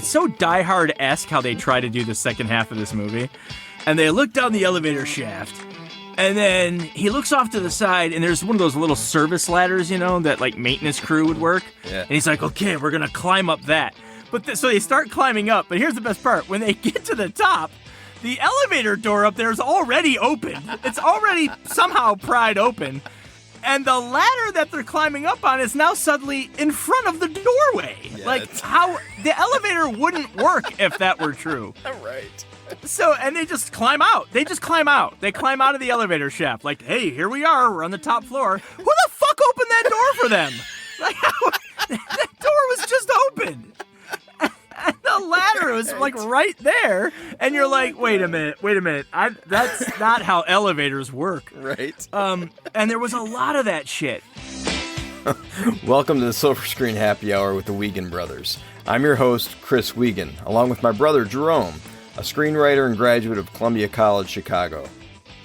so Die Hard-esque how they try to do the second half of this movie. And they look down the elevator shaft, and then he looks off to the side, and there's one of those little service ladders, that like maintenance crew would work. Yeah. And he's like, okay, we're going to climb up that. But so they start climbing up, but here's the best part. When they get to the top, the elevator door up there is already open. It's already somehow pried open. And the ladder that they're climbing up on is now suddenly in front of the doorway. Yeah, how the elevator wouldn't work if that were true. Right. So, and they just climb out. They climb out of the elevator shaft. Like, hey, here we are. We're on the top floor. Who the fuck opened that door for them? Like, that door was just opened. And the ladder was like right there. And you're like, wait a minute. That's not how elevators work. Right. And there was a lot of that shit. Welcome to the Silver Screen Happy Hour with the Wiegand brothers. I'm your host, Chris Wiegand, along with my brother, Jerome, a screenwriter and graduate of Columbia College, Chicago.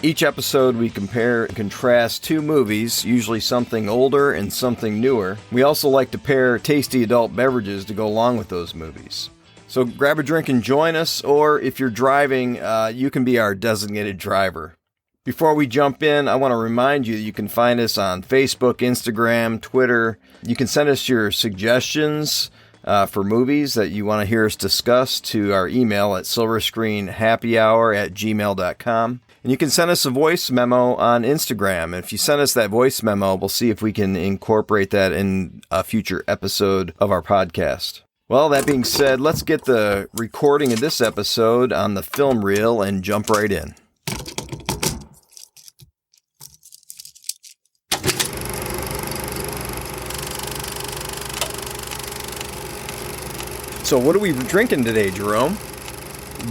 Each episode, we compare and contrast two movies, usually something older and something newer. We also like to pair tasty adult beverages to go along with those movies. So grab a drink and join us, or if you're driving, you can be our designated driver. Before we jump in, I want to remind you that you can find us on Facebook, Instagram, Twitter. You can send us your suggestions for movies that you want to hear us discuss to our email at silverscreenhappyhour@gmail.com. And you can send us a voice memo on Instagram. And if you send us that voice memo, we'll see if we can incorporate that in a future episode of our podcast. Well, that being said, let's get the recording of this episode on the film reel and jump right in. So what are we drinking today, Jerome?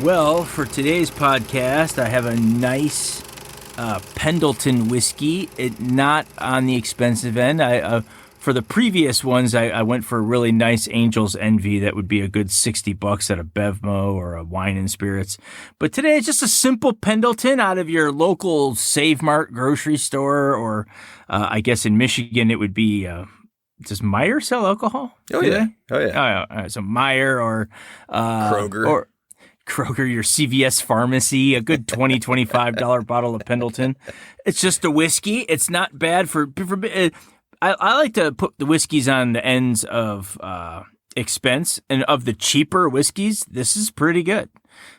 Well, for today's podcast, I have a nice Pendleton whiskey. Not on the expensive end. For the previous ones, I went for a really nice Angel's Envy that would be a good $60 at a Bevmo or a Wine and Spirits. But today, it's just a simple Pendleton out of your local Save Mart grocery store, or I guess in Michigan it would be. Does Meijer sell alcohol? Oh, yeah. Oh, yeah. Oh, yeah. All right. So Meijer or Kroger. Or Kroger, your CVS pharmacy, a good $20, $25 bottle of Pendleton. It's just a whiskey. It's not bad for I like to put the whiskeys on the ends of expense, and of the cheaper whiskeys, this is pretty good.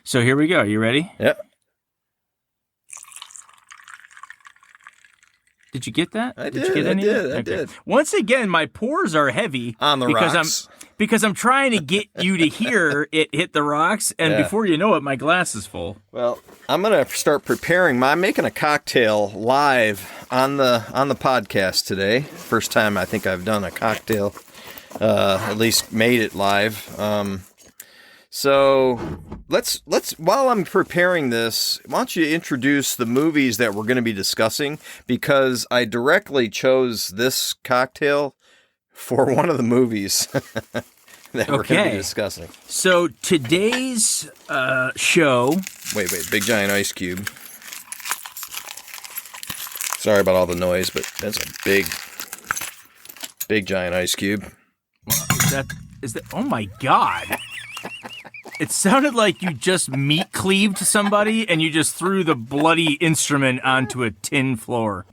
So here we go. You ready? Yep. Did you get that? I did. You get any? I did. Once again, my pores are heavy on the rocks. Because I'm trying to get you to hear it hit the rocks, and before you know it, my glass is full. Well, I'm gonna start preparing. I'm making a cocktail live on the podcast today. First time I think I've done a cocktail, at least made it live. So let's while I'm preparing this, why don't you introduce the movies that we're going to be discussing? Because I directly chose this cocktail for one of the movies that we're going to be discussing. So today's show. Wait, Big Giant Ice Cube. Sorry about all the noise, but that's a big giant ice cube. Is that? Oh my God! It sounded like you just meat cleaved somebody and you just threw the bloody instrument onto a tin floor.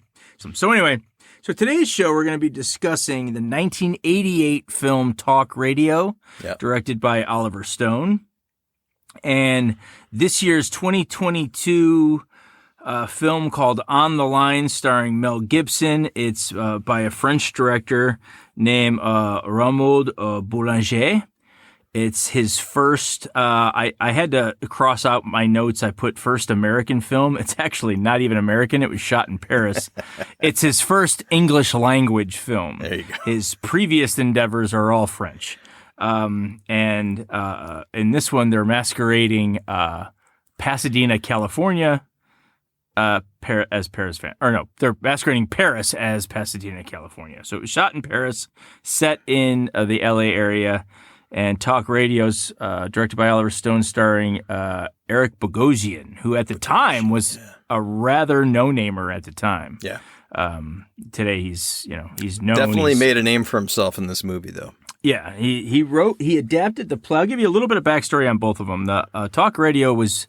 So anyway, so today's show we're going to be discussing the 1988 film Talk Radio, directed by Oliver Stone, and this year's 2022 film called On the Line, starring Mel Gibson. It's by a French director named Raymond Boulanger. It's his first, I had to cross out my notes. I put first American film. It's actually not even American. It was shot in Paris. It's his first English language film. There you go. His previous endeavors are all French. And in this one, they're masquerading Pasadena, California, as Paris fan. Or no, they're masquerading Paris as Pasadena, California. So it was shot in Paris, set in the LA area. And Talk Radio's directed by Oliver Stone, starring Eric Bogosian, who at the time was a rather no-namer at the time. Yeah. Today he's known. Definitely made a name for himself in this movie, though. Yeah, he adapted the play. I'll give you a little bit of backstory on both of them. The talk radio was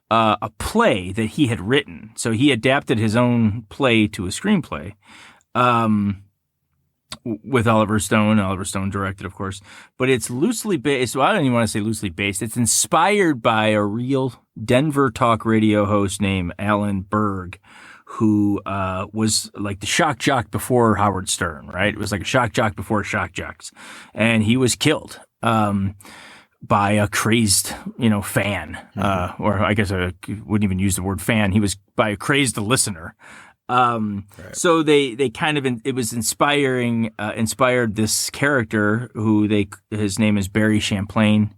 a play that he had written, so he adapted his own play to a screenplay. With Oliver Stone. Oliver Stone directed, of course. But it's loosely based. Well, I don't even want to say loosely based. It's inspired by a real Denver talk radio host named Alan Berg, who was like the shock jock before Howard Stern, right? It was like a shock jock before shock jocks. And he was killed by a crazed, fan. Or I guess I wouldn't even use the word fan. He was by a crazed listener. Right. So they kind of, it was inspired this character his name is Barry Champlain,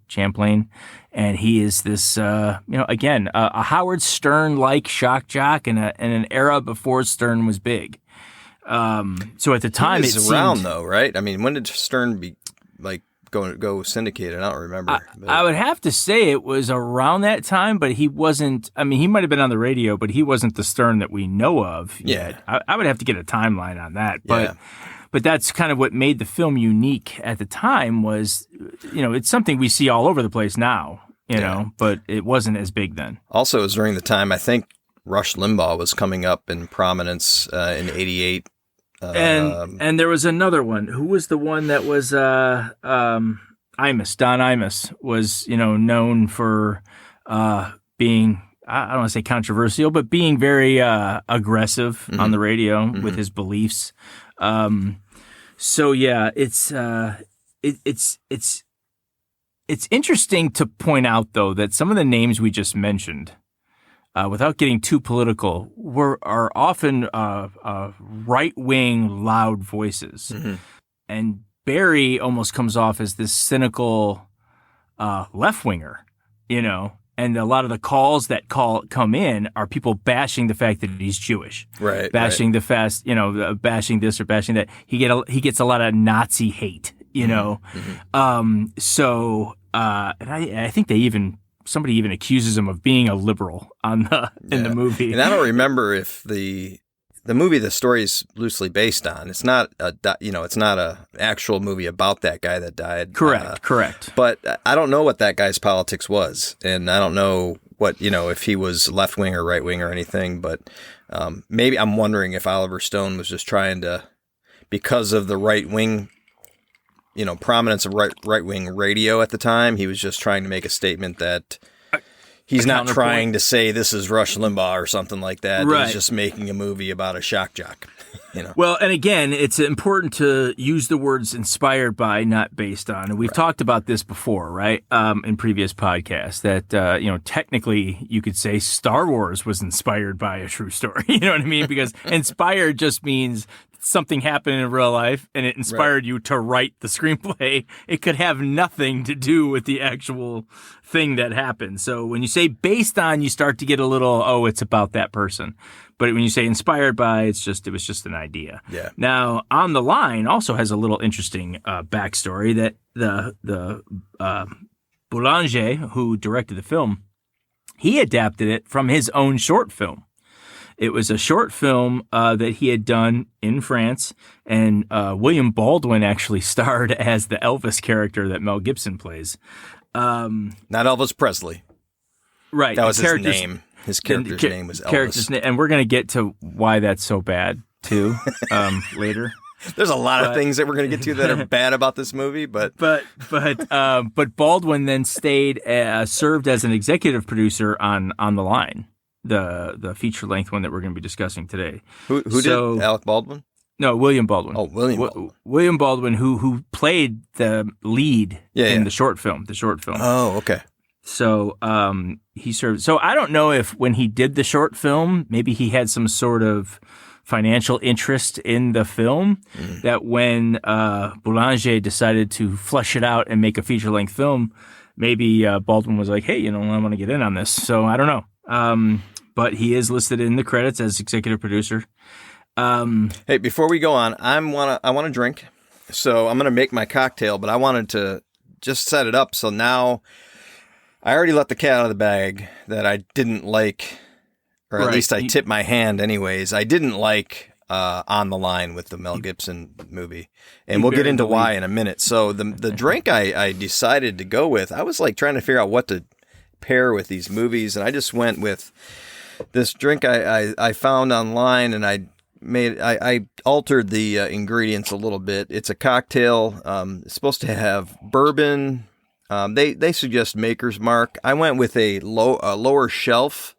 and he is this, again, a Howard Stern-like shock jock in an era before Stern was big. So at the time, he was around though, right? I mean, when did Stern be go syndicated? I don't remember. I would have to say it was around that time, but he wasn't. I mean, he might have been on the radio, but he wasn't the Stern that we know of yet. I would have to get a timeline on that, but that's kind of what made the film unique at the time. Was it's something we see all over the place now, but it wasn't as big then. Also, it was during the time I think Rush Limbaugh was coming up in prominence in '88. And there was another one. Who was the one that was Imus? Don Imus was known for being, I don't want to say controversial, but being very aggressive on the radio with his beliefs. So yeah, it's interesting to point out though that some of the names we just mentioned, without getting too political, are often right-wing, loud voices. Mm-hmm. And Barry almost comes off as this cynical left-winger, and a lot of the calls that come in are people bashing the fact that he's Jewish. Right. Bashing the fast, bashing this or bashing that. He gets a lot of Nazi hate, Mm-hmm. So and I think somebody even accuses him of being a liberal in the movie. And I don't remember if the movie the story is loosely based on. It's not it's not a actual movie about that guy that died. Correct. But I don't know what that guy's politics was, and I don't know what if he was left wing or right wing or anything. But maybe I'm wondering if Oliver Stone was just trying to, because of the right wing, prominence of right wing radio at the time, he was just trying to make a statement that he's not trying to say this is Rush Limbaugh or something like that. Right. He's just making a movie about a shock jock. Well, and again, it's important to use the words inspired by, not based on. And we've talked about this before, right? In previous podcasts that, technically you could say Star Wars was inspired by a true story. You know what I mean? Because inspired just means something happened in real life and it inspired you to write the screenplay. It could have nothing to do with the actual thing that happened. So when you say based on, you start to get a little, it's about that person. But when you say inspired by, it was just an idea. Yeah. Now, On the Line also has a little interesting backstory that the Boulanger, who directed the film, he adapted it from his own short film. It was a short film that he had done in France, and William Baldwin actually starred as the Elvis character that Mel Gibson plays. Not Elvis Presley. Right. That was his name. His character's name was Elvis. And we're going to get to why that's so bad, too, later. There's a lot of things that we're going to get to that are bad about this movie, but Baldwin then served as an executive producer on The Line, the feature length one that we're going to be discussing today. Who did Alec Baldwin? No, William Baldwin. Oh, Baldwin. William Baldwin, who played the lead in the short film. Oh, okay. So he served. So I don't know if when he did the short film, maybe he had some sort of financial interest in the film, that when Boulanger decided to flesh it out and make a feature-length film, maybe Baldwin was like, hey, I want to get in on this. So I don't know. But he is listed in the credits as executive producer. Hey, before we go on, I want to drink. So I'm going to make my cocktail, but I wanted to just set it up. So now I already let the cat out of the bag that I didn't like, or at least I tipped my hand anyways. I didn't like On the Line with the Mel Gibson movie, and we'll get into why in a minute. So the drink I decided to go with, I was like trying to figure out what to pair with these movies, and I just went with this drink I found online, and I altered the ingredients a little bit. It's a cocktail. It's supposed to have bourbon. They suggest Maker's Mark. I went with a lower shelf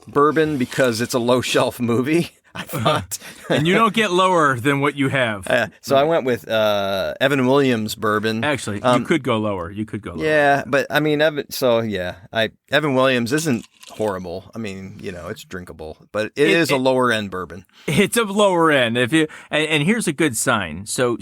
bourbon because it's a low shelf movie. I thought. And you don't get lower than what you have. So I went with Evan Williams bourbon. Actually, you could go lower. Yeah, but I mean, Evan Williams isn't horrible. I mean, it's drinkable, but it is a lower end bourbon. It's a lower end. And here's a good sign. So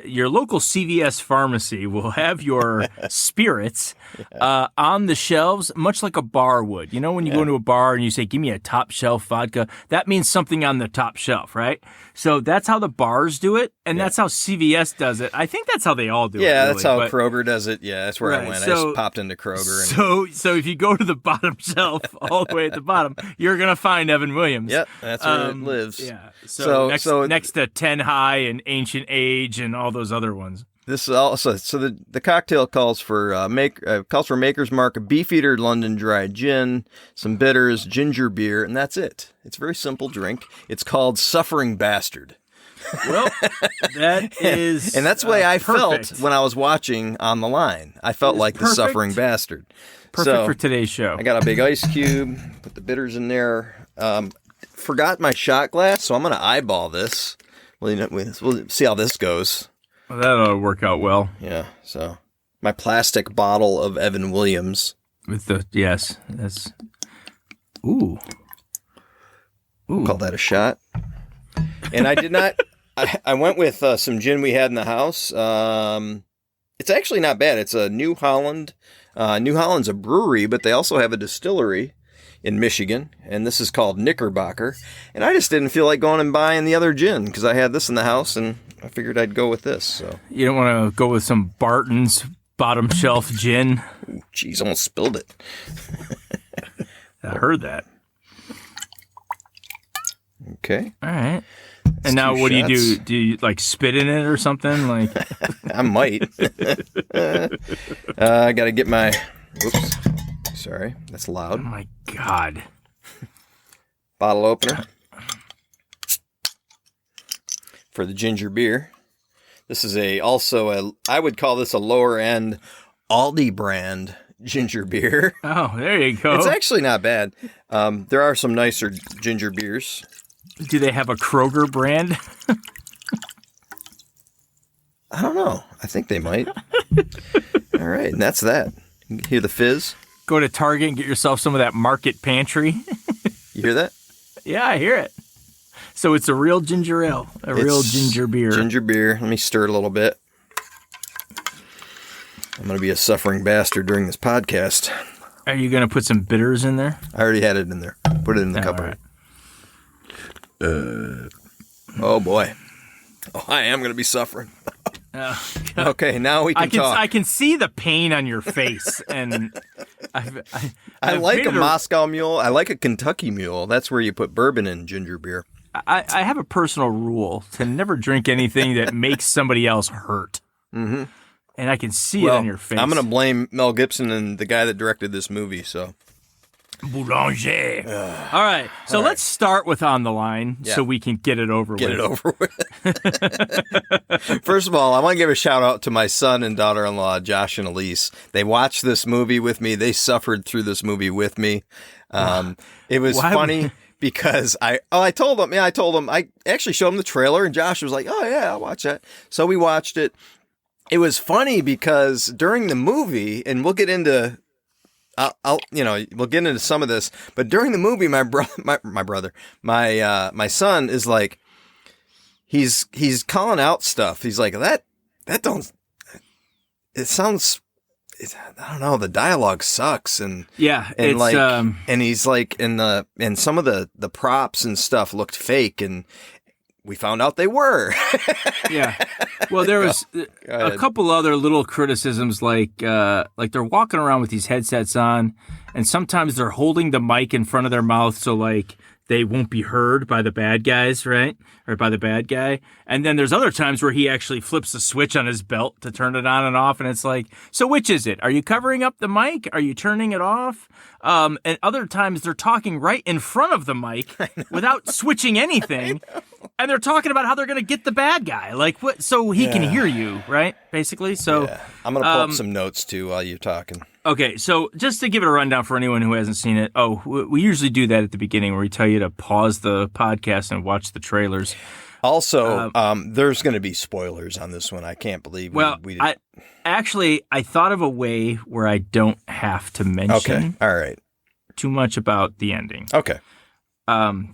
your local CVS pharmacy will have your spirits on the shelves, much like a bar would. When you go into a bar and you say, "Give me a top shelf vodka," that means something on the top shelf, right? So that's how the bars do it, and that's how CVS does it. I think that's how they all do it. Yeah, really, that's how Kroger does it. Yeah, that's where I went. I just popped into Kroger. So if you go to the bottom shelf, all the way at the bottom, you're gonna find Evan Williams. Yep, that's where it lives. Yeah. So next to 10 High and Ancient Age and all those other ones. This is also the cocktail calls for Maker's Mark, a Beefeater London Dry Gin, some bitters, ginger beer, and that's it. It's a very simple drink. It's called Suffering Bastard. Well, that is, and that's the way I perfect. felt when I was watching On the Line. I felt like the Suffering Bastard. Perfect for today's show. I got a big ice cube. Put the bitters in there. Forgot my shot glass, so I'm going to eyeball this. We'll see how this goes. Well, that'll work out well. Yeah, so my plastic bottle of Evan Williams. That's... Ooh. Call that a shot. And I did not... I went with some gin we had in the house. It's actually not bad. It's a New Holland. New Holland's a brewery, but they also have a distillery in Michigan, and this is called Knickerbocker. And I just didn't feel like going and buying the other gin because I had this in the house, and I figured I'd go with this. So you don't want to go with some Barton's bottom shelf gin? Jeez, almost spilled it. I heard that. Okay. All right. And now what shots. Do you do? Do you like spit in it or something? Like I might. I got to get my... Whoops. Sorry, that's loud. Oh, my God. Bottle opener for the ginger beer. This is I would call this a lower end Aldi brand ginger beer. Oh, there you go. It's actually not bad. There are some nicer ginger beers. Do they have a Kroger brand? I don't know. I think they might. All right, and that's that. You hear the fizz? Go to Target and get yourself some of that Market Pantry. You hear that? Yeah, I hear it. So it's a real ginger ale, real ginger beer. Ginger beer. Let me stir it a little bit. I'm going to be a suffering bastard during this podcast. Are you going to put some bitters in there? I already had it in there. Put it in the cup. Right. Oh, boy. Oh, I am going to be suffering. Okay, now we can talk. I can see the pain on your face, and I like a Moscow Mule. I like a Kentucky Mule. That's where you put bourbon in ginger beer. I have a personal rule to never drink anything that makes somebody else hurt. Mm-hmm. And I can see it on your face. I'm going to blame Mel Gibson and the guy that directed this movie, so... Boulanger. All right, so let's start with On the Line so we can get it over with. Get it over with. First of all, I want to give a shout out to my son and daughter-in-law, Josh and Elise. They watched this movie with me. They suffered through this movie with me. It was funny because I told them. Yeah, I told them. I actually showed them the trailer, and Josh was like, "Oh yeah, I'll watch that." So we watched it. It was funny because during the movie, and we'll get into. We'll get into some of this, but during the movie, my son is like, he's calling out stuff. He's like, I don't know, the dialogue sucks. And he's like, and some of the props and stuff looked fake, and we found out they were. Yeah. Well, there was a couple other little criticisms, like they're walking around with these headsets on, and sometimes they're holding the mic in front of their mouth so like they won't be heard by the bad guys, right? or by the bad guy. And then there's other times where he actually flips the switch on his belt to turn it on and off. And it's like, so which is it? Are you covering up the mic? Are you turning it off? And other times they're talking right in front of the mic without switching anything. And they're talking about how they're going to get the bad guy. Like, what? So he can hear you, right? Basically. So I'm going to pull up some notes too while you're talking. Okay, so just to give it a rundown for anyone who hasn't seen it, we usually do that at the beginning where we tell you to pause the podcast and watch the trailers. Also, there's going to be spoilers on this one. I can't believe we did. I thought of a way where I don't have to mention too much about the ending. Okay.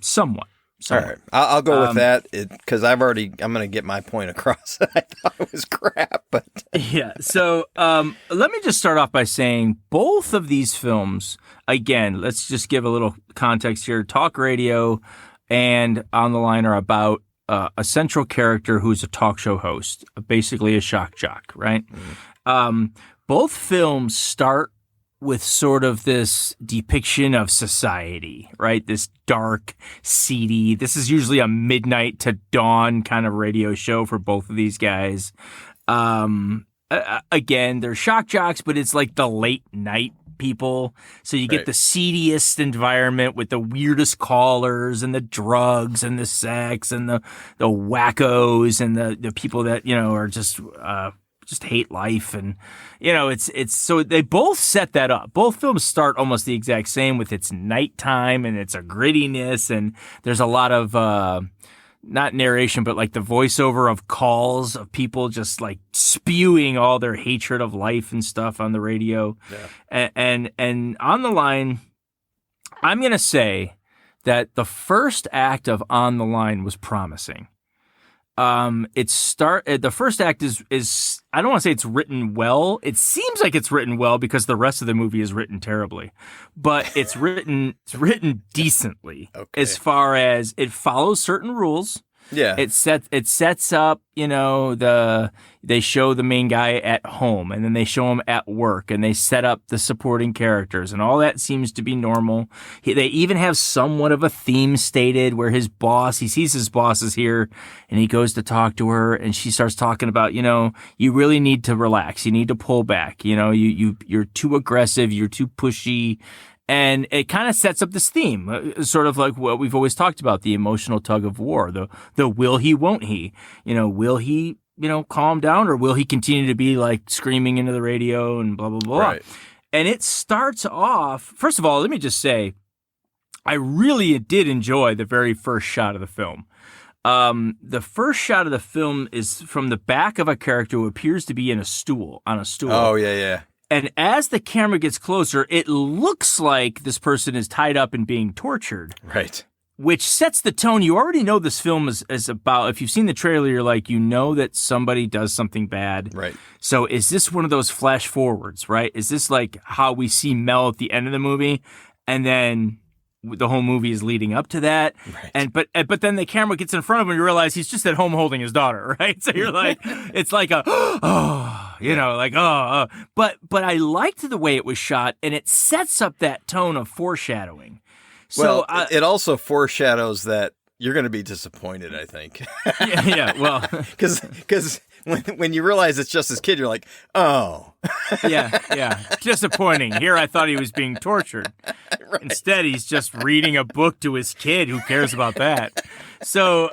Somewhat. All right. I'll go with that because I'm going to get my point across. I thought it was crap, but yeah. So let me just start off by saying both of these films, again, let's just give a little context here. Talk Radio and On the Line are about a central character who's a talk show host, basically a shock jock, right? Mm. Both films start with sort of this depiction of society, right? This dark, seedy, this is usually a midnight to dawn kind of radio show for both of these guys. Again, they're shock jocks, but it's like the late night people. So you get the seediest environment with the weirdest callers and the drugs and the sex and the wackos and the people that, are just hate life. And, it's so they both set that up. Both films start almost the exact same with its nighttime and it's a grittiness. And there's a lot of, not narration, but like the voiceover of calls of people just like spewing all their hatred of life and stuff on the radio. Yeah. And On the Line, I'm going to say that the first act of On the Line was promising. The first act is I don't want to say it's written well. It seems like it's written well because the rest of the movie is written terribly, but it's written decently as far as it follows certain rules. Yeah. It sets up, they show the main guy at home and then they show him at work and they set up the supporting characters and all that seems to be normal. They even have somewhat of a theme stated where he sees his boss is here and he goes to talk to her and she starts talking about, you really need to relax. You need to pull back. You're too aggressive. You're too pushy. And it kind of sets up this theme, sort of like what we've always talked about, the emotional tug of war, the will he, won't he? Will he, calm down or will he continue to be like screaming into the radio and blah, blah, blah. Right. And it starts off, first of all, let me just say, I really did enjoy the very first shot of the film. The first shot of the film is from the back of a character who appears to be on a stool. Oh, yeah, yeah. And as the camera gets closer, it looks like this person is tied up and being tortured. Right. Which sets the tone. You already know this film is about, if you've seen the trailer, you're like, that somebody does something bad. Right. So is this one of those flash forwards, right? Is this like how we see Mel at the end of the movie? And then the whole movie is leading up to that. Right. But then the camera gets in front of him and you realize he's just at home holding his daughter, right? So you're like, it's like but I liked the way it was shot and it sets up that tone of foreshadowing. So it also foreshadows that you're going to be disappointed, I think. Well, because when you realize it's just his kid, you're like, oh. yeah. Disappointing. Here I thought he was being tortured. Right. Instead, he's just reading a book to his kid. Who cares about that? So,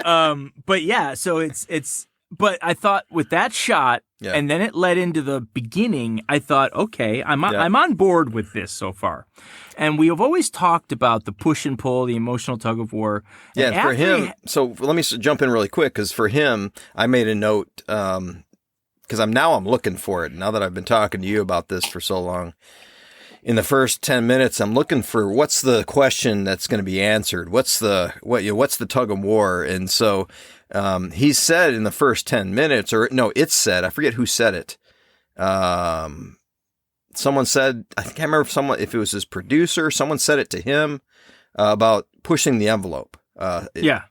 but I thought with that shot, and then it led into the beginning, I thought, okay, I'm on board with this so far. And we have always talked about the push and pull, the emotional tug of war. Yeah, for him, so let me jump in really quick, because for him, I made a note, because I'm looking for it, now that I've been talking to you about this for so long. In the first 10 minutes, I'm looking for what's the question that's going to be answered. What's the tug of war? And so he said in the first 10 minutes, it's said, I forget who said it. Someone said, I can't remember if it was his producer, someone said it to him about pushing the envelope.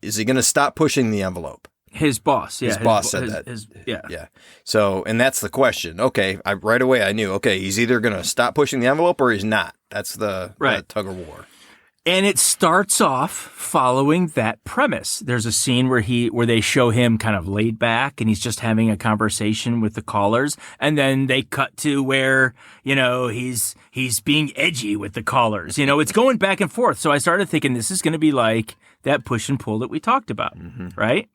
Is he going to stop pushing the envelope? His boss, His boss said that. Yeah. So, and that's the question. Okay, right away I knew, he's either going to stop pushing the envelope or he's not. That's the tug of war. And it starts off following that premise. There's a scene where they show him kind of laid back and he's just having a conversation with the callers. And then they cut to where, he's being edgy with the callers. It's going back and forth. So I started thinking this is going to be like that push and pull that we talked about, right?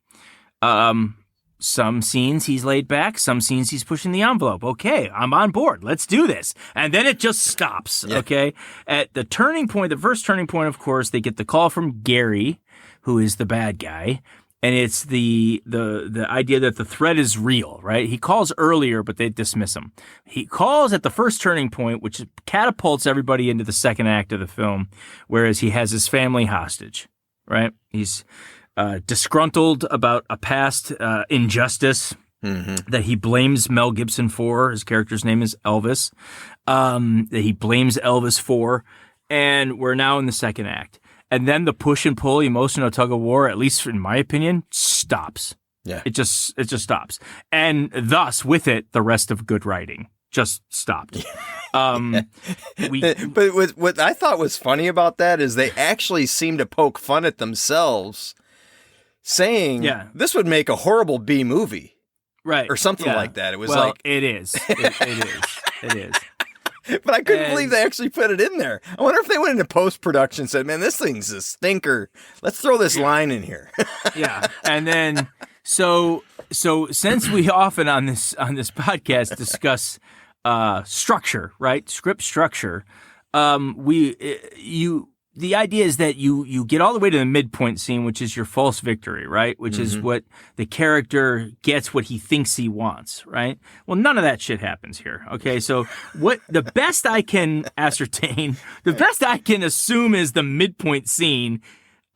Some scenes he's laid back, some scenes he's pushing the envelope. Okay, I'm on board. Let's do this. And then it just stops, okay? At the turning point, the first turning point, of course, they get the call from Gary, who is the bad guy, and it's the idea that the threat is real, right? He calls earlier, but they dismiss him. He calls at the first turning point, which catapults everybody into the second act of the film, whereas he has his family hostage, right? He's disgruntled about a past injustice that he blames Mel Gibson for. His character's name is Elvis. That he blames Elvis for. And we're now in the second act. And then the push and pull, emotional tug of war, at least in my opinion, stops. Yeah. It just stops. And thus, with it, the rest of good writing just stopped. But what I thought was funny about that is they actually seem to poke fun at themselves, saying this would make a horrible B movie, right, or something like that. It was it is. It is. But I couldn't believe they actually put it in there. I wonder if they went into post-production and said, man, this thing's a stinker. Let's throw this line in here. Yeah. And then, so since we often on this podcast discuss structure, right? Script structure, the idea is that you get all the way to the midpoint scene, which is your false victory, right? Which is what the character gets what he thinks he wants, right? Well, none of that shit happens here. Okay. So what the best I can ascertain, the best I can assume is the midpoint scene.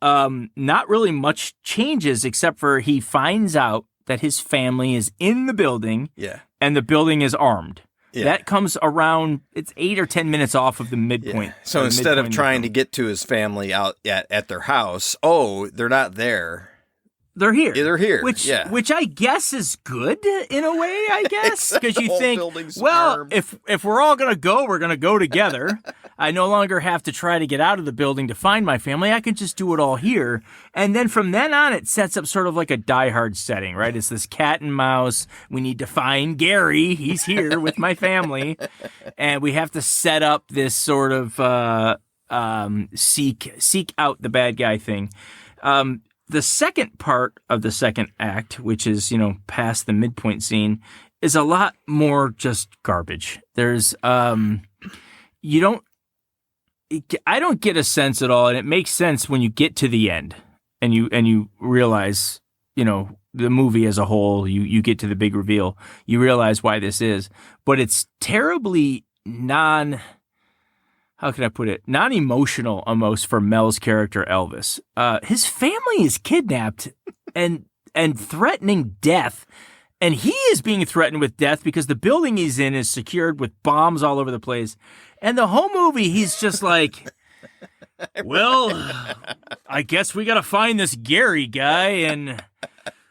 Not really much changes except for he finds out that his family is in the building and the building is armed. Yeah. That comes around, it's 8 or 10 minutes off of the midpoint. Yeah. So instead of trying to get to his family out at their house, they're not there. They're here. Yeah, they're here. Which I guess is good in a way, I guess. Because you think, well, if we're all going to go, we're going to go together. I no longer have to try to get out of the building to find my family. I can just do it all here. And then from then on, it sets up sort of like a Die Hard setting, right? It's this cat and mouse. We need to find Gary. He's here with my family. And we have to set up this sort of seek out the bad guy thing. The second part of the second act, which is, past the midpoint scene, is a lot more just garbage. There's, I don't get a sense at all, and it makes sense when you get to the end and you realize, the movie as a whole, you get to the big reveal, you realize why this is, but it's terribly how can I put it? Non-emotional almost for Mel's character, Elvis. His family is kidnapped and threatening death. And he is being threatened with death because the building he's in is secured with bombs all over the place. And the whole movie, he's just like, well, I guess we got to find this Gary guy. And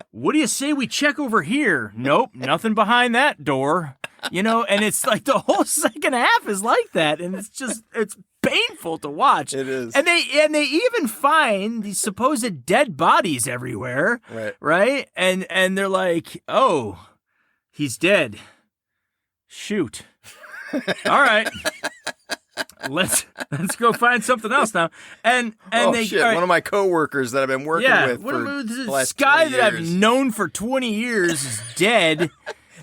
what do you say we check over here? Nope, nothing behind that door. And it's like the whole second half is like that, and it's painful to watch. It is. And they even find these supposed dead bodies everywhere. Right? And they're like, "Oh, he's dead. Shoot. All right. Let's go find something else now." And shit! One of my coworkers that I've been working with for the last 20 years. This guy that I've known for 20 years is dead.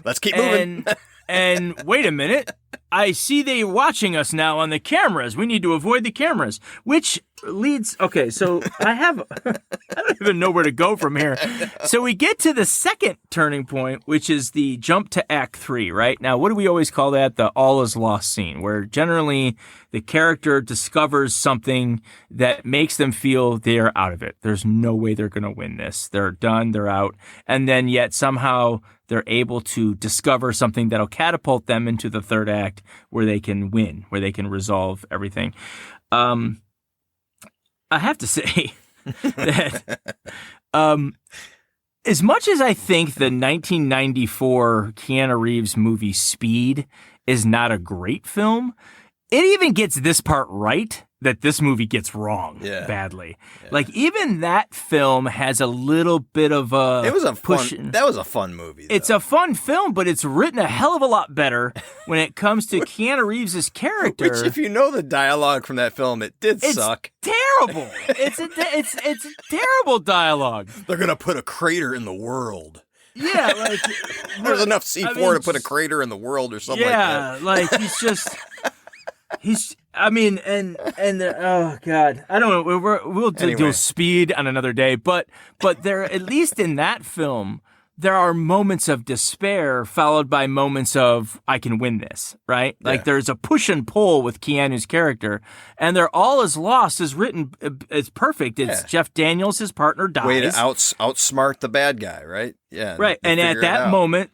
Let's keep moving. And wait a minute, I see they watching us now on the cameras. We need to avoid the cameras, which leads. Okay, so I don't even know where to go from here. So we get to the second turning point, which is the jump to Act 3. Right now, what do we always call that? The all is lost scene, where generally the character discovers something that makes them feel they're out of it. There's no way they're going to win this. They're done. They're out. And then yet somehow they're able to discover something that'll catapult them into the third act where they can win, where they can resolve everything. I have to say that as much as I think the 1994 Keanu Reeves movie Speed is not a great film, it even gets this part right, that this movie gets wrong badly. Yeah. Like even that film has a little bit of a that was a fun movie. Though. It's a fun film, but it's written a hell of a lot better when it comes to Keanu Reeves' character. Which, if you know the dialogue from that film, it did suck. Terrible. It's terrible dialogue. They're gonna put a crater in the world. Yeah, like there's enough C4 to put a crater in the world or something like that. Yeah, like oh God, I don't know. We'll do Speed on another day, but there, at least in that film, there are moments of despair followed by moments of I can win this, right? Like there's a push and pull with Keanu's character, and they're all is lost is written is perfect. It's Jeff Daniels, his partner, dies. Way to outsmart the bad guy, right? Yeah, right. And at that moment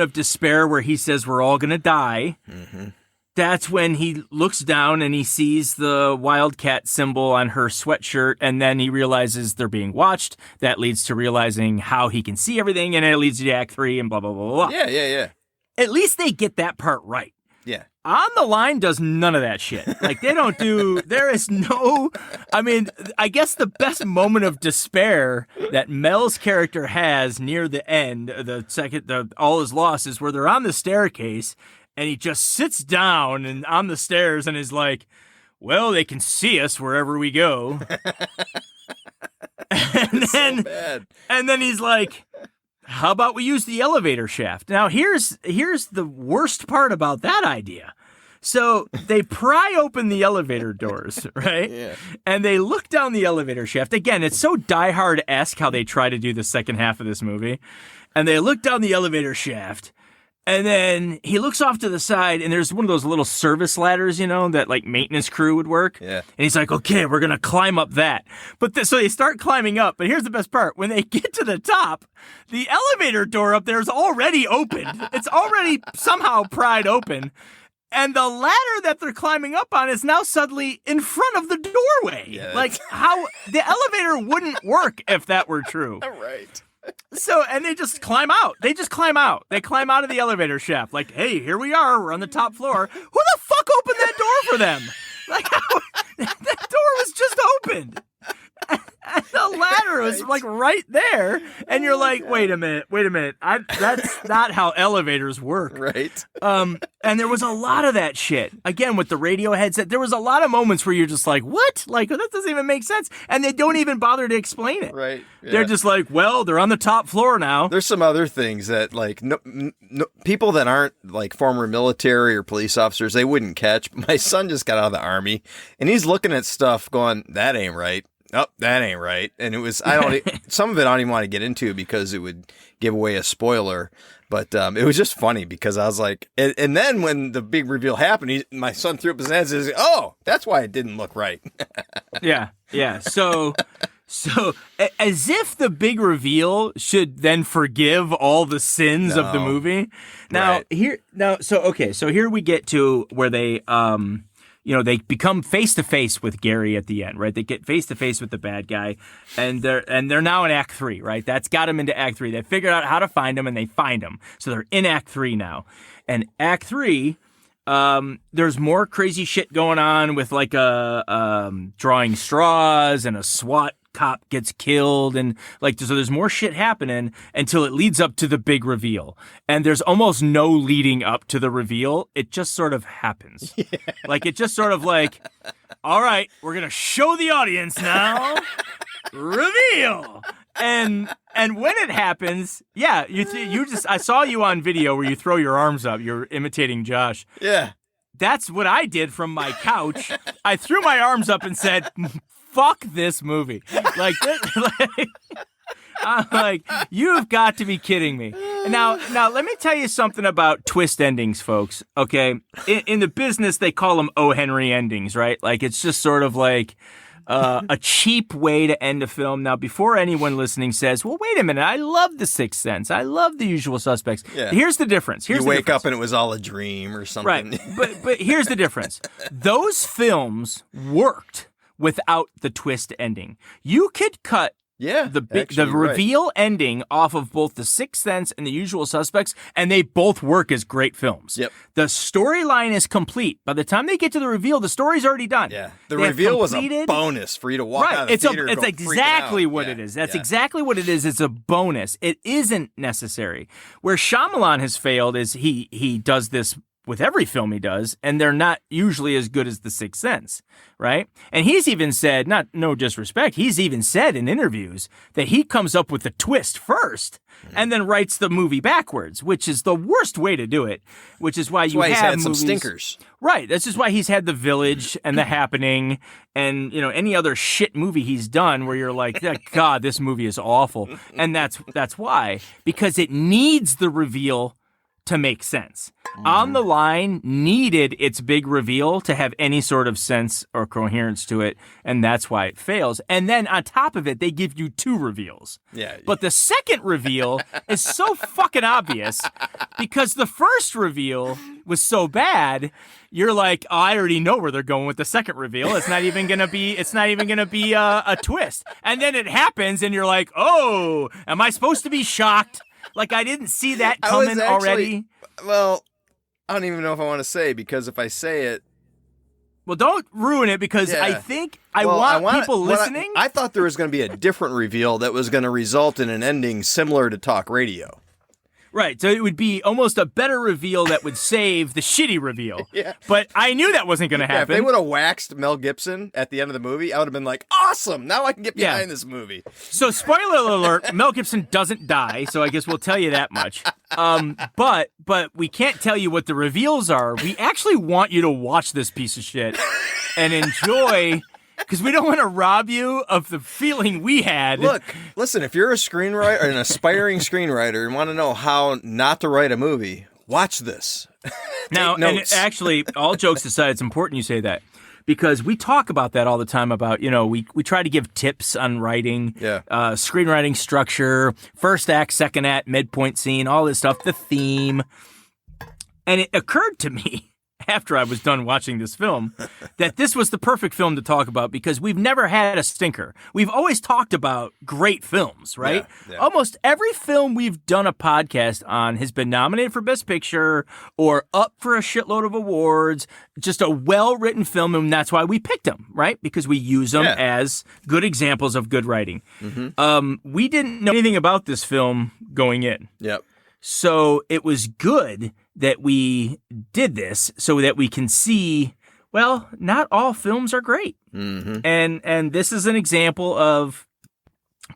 of despair where he says we're all gonna die. Mm-hmm. That's when he looks down and he sees the Wildcat symbol on her sweatshirt, and then he realizes they're being watched. That leads to realizing how he can see everything, and it leads to Act 3 and blah, blah, blah, blah. Yeah. At least they get that part right. Yeah. On the Line does none of that shit. Like, there is no, I guess the best moment of despair that Mel's character has near the end, the All Is Lost, is where they're on the staircase, and he just sits down and on the stairs and is like, well, they can see us wherever we go. And then he's like, how about we use the elevator shaft? Now, here's the worst part about that idea. So they pry open the elevator doors, right? Yeah. And they look down the elevator shaft. Again, it's so Die Hard-esque how they try to do the second half of this movie. And they look down the elevator shaft. And then he looks off to the side, and there's one of those little service ladders, that like maintenance crew would work. Yeah. And he's like, okay, we're going to climb up that. So they start climbing up. But here's the best part. When they get to the top, the elevator door up there is already opened. It's already somehow pried open. And the ladder that they're climbing up on is now suddenly in front of the doorway. Yeah, like how the elevator wouldn't work if that were true. Right. So, and they just climb out. They climb out of the elevator shaft. Like, hey, here we are. We're on the top floor. Who the fuck opened that door for them? Like, that door was just opened. And the ladder was like right there. And you're like, wait a minute. That's not how elevators work. Right. And there was a lot of that shit. Again, with the radio headset, there was a lot of moments where you're just like, what? Like, that doesn't even make sense. And they don't even bother to explain it. Right. Yeah. They're just like, well, they're on the top floor now. There's some other things that, like, no, people that aren't, like, former military or police officers, they wouldn't catch. My son just got out of the Army, and he's looking at stuff going, that ain't right. Oh, that ain't right. And it was, some of it I don't even want to get into because it would give away a spoiler. But it was just funny because I was like, and then when the big reveal happened, my son threw up his hands and said, oh, that's why it didn't look right. Yeah. So as if the big reveal should then forgive all the sins of the movie. Now, so here we get to where they, they become face to face with Gary at the end, right? They get face to face with the bad guy, and they're now in Act 3, right? That's got them into Act 3. They figured out how to find him, and they find him. So they're in Act 3 now. And Act 3, there's more crazy shit going on with like drawing straws, and a SWAT cop gets killed, and like so there's more shit happening until it leads up to the big reveal, and there's almost no leading up to the reveal. It just sort of happens. Yeah. Like it just sort of like, all right, we're gonna show the audience now. Reveal. And when it happens, yeah, you just I saw you on video where you throw your arms up. You're imitating Josh. Yeah. That's what I did from my couch. I threw my arms up and said, fuck this movie. I'm like, you've got to be kidding me. Now, let me tell you something about twist endings, folks. Okay. In the business, they call them O. Henry endings, right? Like, it's just sort of like a cheap way to end a film. Now, before anyone listening says, well, wait a minute, I love The Sixth Sense. I love The Usual Suspects. Yeah. Here's the difference. You wake up and it was all a dream or something. Right. But here's the difference. Those films worked without the twist ending. You could cut Yeah, the actually, you're right. reveal ending off of both The Sixth Sense and The Usual Suspects, and they both work as great films. Yep. The storyline is complete. By the time they get to the reveal, the story's already done. Yeah, the reveal was a bonus for you to walk out of the theater. It's exactly what it is. That's exactly what it is. It's a bonus. It isn't necessary. Where Shyamalan has failed is he does this with every film he does, and they're not usually as good as The Sixth Sense, right? And he's even said, no disrespect, he's even said in interviews that he comes up with the twist first and then writes the movie backwards, which is the worst way to do it, which is why he's have had movies, some stinkers. Right. That's just why he's had The Village and The Happening and, any other shit movie he's done where you're like, God, this movie is awful. And that's why. Because it needs the reveal to make sense. On the Line needed its big reveal to have any sort of sense or coherence to it, and that's why it fails. And then on top of it, they give you 2 reveals. Yeah. But the second reveal is so fucking obvious because the first reveal was so bad. You're like, oh, I already know where they're going with the second reveal. It's not even gonna be a twist. And then it happens, and you're like, oh, am I supposed to be shocked? Like I didn't see that coming already. Well, I don't even know if I want to say, because if I say it, well, don't ruin it, because I think I want people listening. I thought there was going to be a different reveal that was going to result in an ending similar to talk radio. Right, so it would be almost a better reveal that would save the shitty reveal. Yeah. But I knew that wasn't going to happen. If they would have waxed Mel Gibson at the end of the movie, I would have been like, awesome, now I can get behind this movie. So spoiler alert, Mel Gibson doesn't die, so I guess we'll tell you that much. But we can't tell you what the reveals are. We actually want you to watch this piece of shit and enjoy... Because we don't want to rob you of the feeling we had. Look, listen, if you're a screenwriter, an aspiring screenwriter, and want to know how not to write a movie, watch this. Now, and actually, all jokes aside, it's important you say that. Because we talk about that all the time about, we try to give tips on writing, screenwriting structure, first act, second act, midpoint scene, all this stuff, the theme. And it occurred to me, after I was done watching this film, that this was the perfect film to talk about because we've never had a stinker. We've always talked about great films, right? Yeah. Almost every film we've done a podcast on has been nominated for Best Picture or up for a shitload of awards, just a well-written film, and that's why we picked them, right? Because we use them as good examples of good writing. Mm-hmm. We didn't know anything about this film going in. Yep. So it was good that we did this so that we can see, well, not all films are great. Mm-hmm. And this is an example of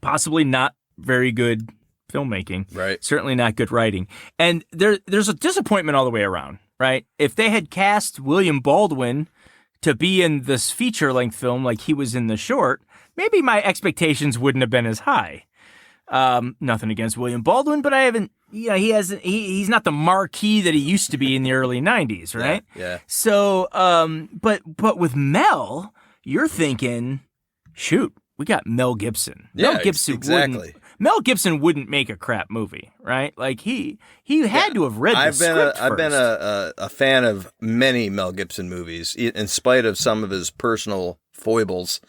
possibly not very good filmmaking. Right. Certainly not good writing. And there's a disappointment all the way around, right? If they had cast William Baldwin to be in this feature-length film like he was in the short, maybe my expectations wouldn't have been as high. Nothing against William Baldwin, but I haven't, he's not the marquee that he used to be in the early 90s, right? Yeah. So, but with Mel, you're thinking, shoot, we got Mel Gibson. Yeah, Mel Gibson exactly. Mel Gibson wouldn't make a crap movie, right? Like he had to have read the script first. I've been a fan of many Mel Gibson movies, in spite of some of his personal foibles.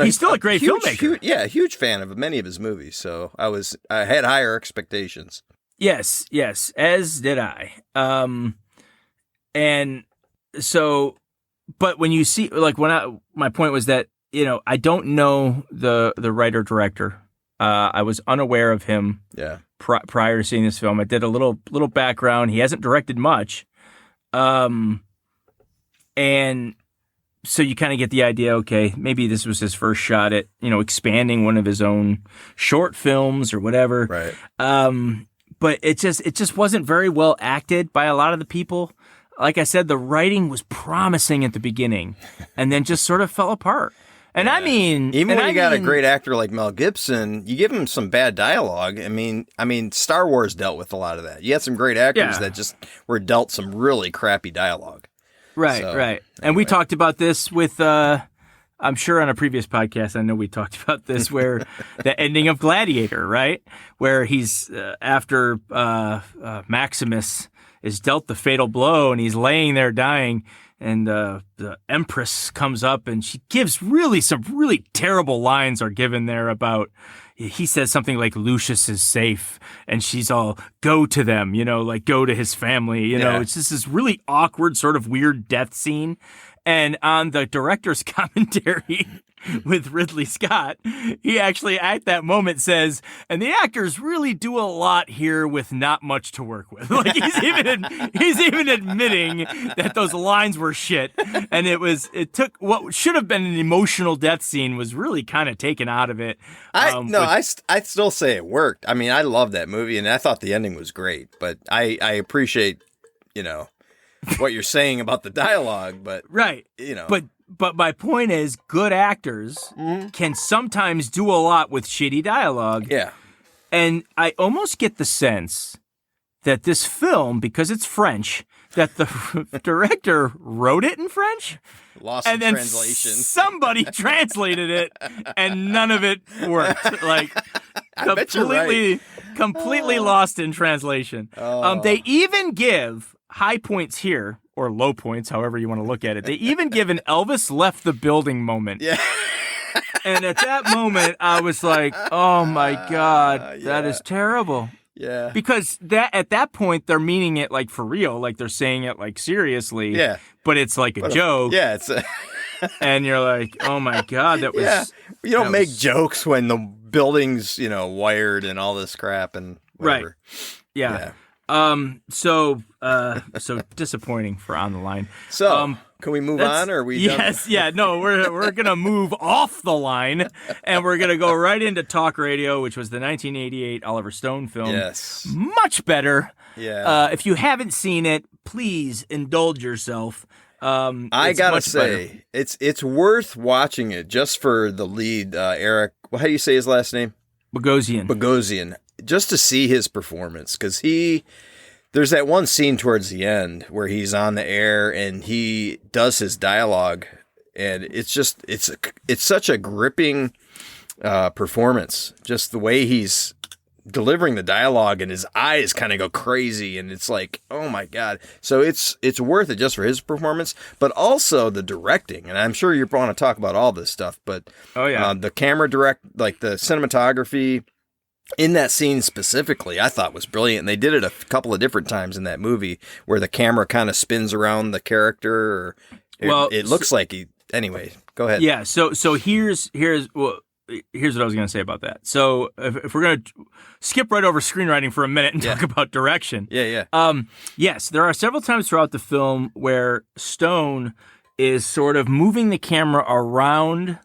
He's still a great filmmaker. Huge fan of many of his movies. So I had higher expectations. Yes, as did I. And so, but when you see, like, my point was that, I don't know the writer director. I was unaware of him. Yeah. Prior to seeing this film, I did a little background. He hasn't directed much. And so you kind of get the idea, okay, maybe this was his first shot at, expanding one of his own short films or whatever. Right. But it just wasn't very well acted by a lot of the people. Like I said, the writing was promising at the beginning and then just sort of fell apart. And I mean, even when you got a great actor like Mel Gibson, you give him some bad dialogue. I mean, Star Wars dealt with a lot of that. You had some great actors that just were dealt some really crappy dialogue. Right. And we talked about this with, I'm sure on a previous podcast, I know we talked about this, where the ending of Gladiator, right? Where he's, after Maximus is dealt the fatal blow and he's laying there dying, the Empress comes up and she gives some really terrible lines are given there about, he says something like Lucius is safe, and she's all, go to them, like go to his family, it's just this really awkward sort of weird death scene. And on the director's commentary with Ridley Scott, he actually at that moment says, and the actors really do a lot here with not much to work with. Like he's even admitting that those lines were shit. And it took what should have been an emotional death scene was really kind of taken out of it. I still say it worked. I mean, I love that movie and I thought the ending was great, but I appreciate, what you're saying about the dialogue, but right. But my point is, good actors can sometimes do a lot with shitty dialogue. Yeah. And I almost get the sense that this film, because it's French, that the director wrote it in French. Lost in translation. Somebody translated it, and none of it worked. Like, completely lost in translation. They even give high points here, or low points, however you want to look at it. They even give an Elvis left the building moment. Yeah. And at that moment, I was like, oh my God, that is terrible. Yeah. Because at that point, they're meaning it like for real, like they're saying it like seriously. Yeah. But it's like a joke. It's and you're like, oh my God, that was... Yeah. You don't make jokes when the building's, wired and all this crap and whatever. Right. Yeah. So disappointing for On the Line. So, can we move on, or are we done? Yes, yeah, no, we're going to move off the line, and we're going to go right into Talk Radio, which was the 1988 Oliver Stone film. Yes. Much better. Yeah. If you haven't seen it, please indulge yourself. I gotta say, it's worth watching it just for the lead, Eric. How do you say his last name? Bogosian. Just to see his performance, because there's that one scene towards the end where he's on the air and he does his dialogue, and it's such a gripping performance. Just the way he's delivering the dialogue, and his eyes kind of go crazy, and it's like, oh my God. So it's worth it just for his performance, but also the directing. And I'm sure you want to talk about all this stuff, but the camera like the cinematography in that scene specifically, I thought was brilliant. And they did it a couple of different times in that movie where the camera kind of spins around the character. It looks like anyway, go ahead. Yeah. So here's what I was going to say about that. So if we're going to skip right over screenwriting for a minute and talk about direction. Yeah. Yes, there are several times throughout the film where Stone is sort of moving the camera around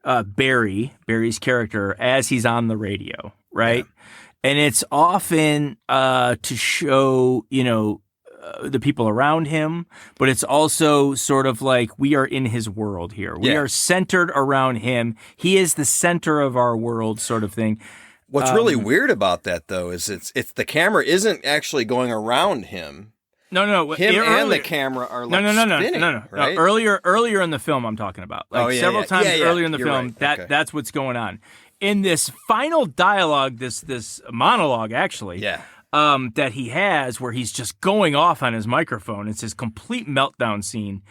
Barry's character as he's on the radio. Right. Yeah. And it's often to show, the people around him, but it's also sort of like we are in his world here. We are centered around him. He is the center of our world, sort of thing. What's really weird about that, though, is it's the camera isn't actually going around him. No. Him and the camera are like spinning, right? No, earlier in the film I'm talking about. Several times earlier in the film, right. That's what's going on. In this final dialogue, this monologue, actually, that he has where he's just going off on his microphone, it's his complete meltdown scene,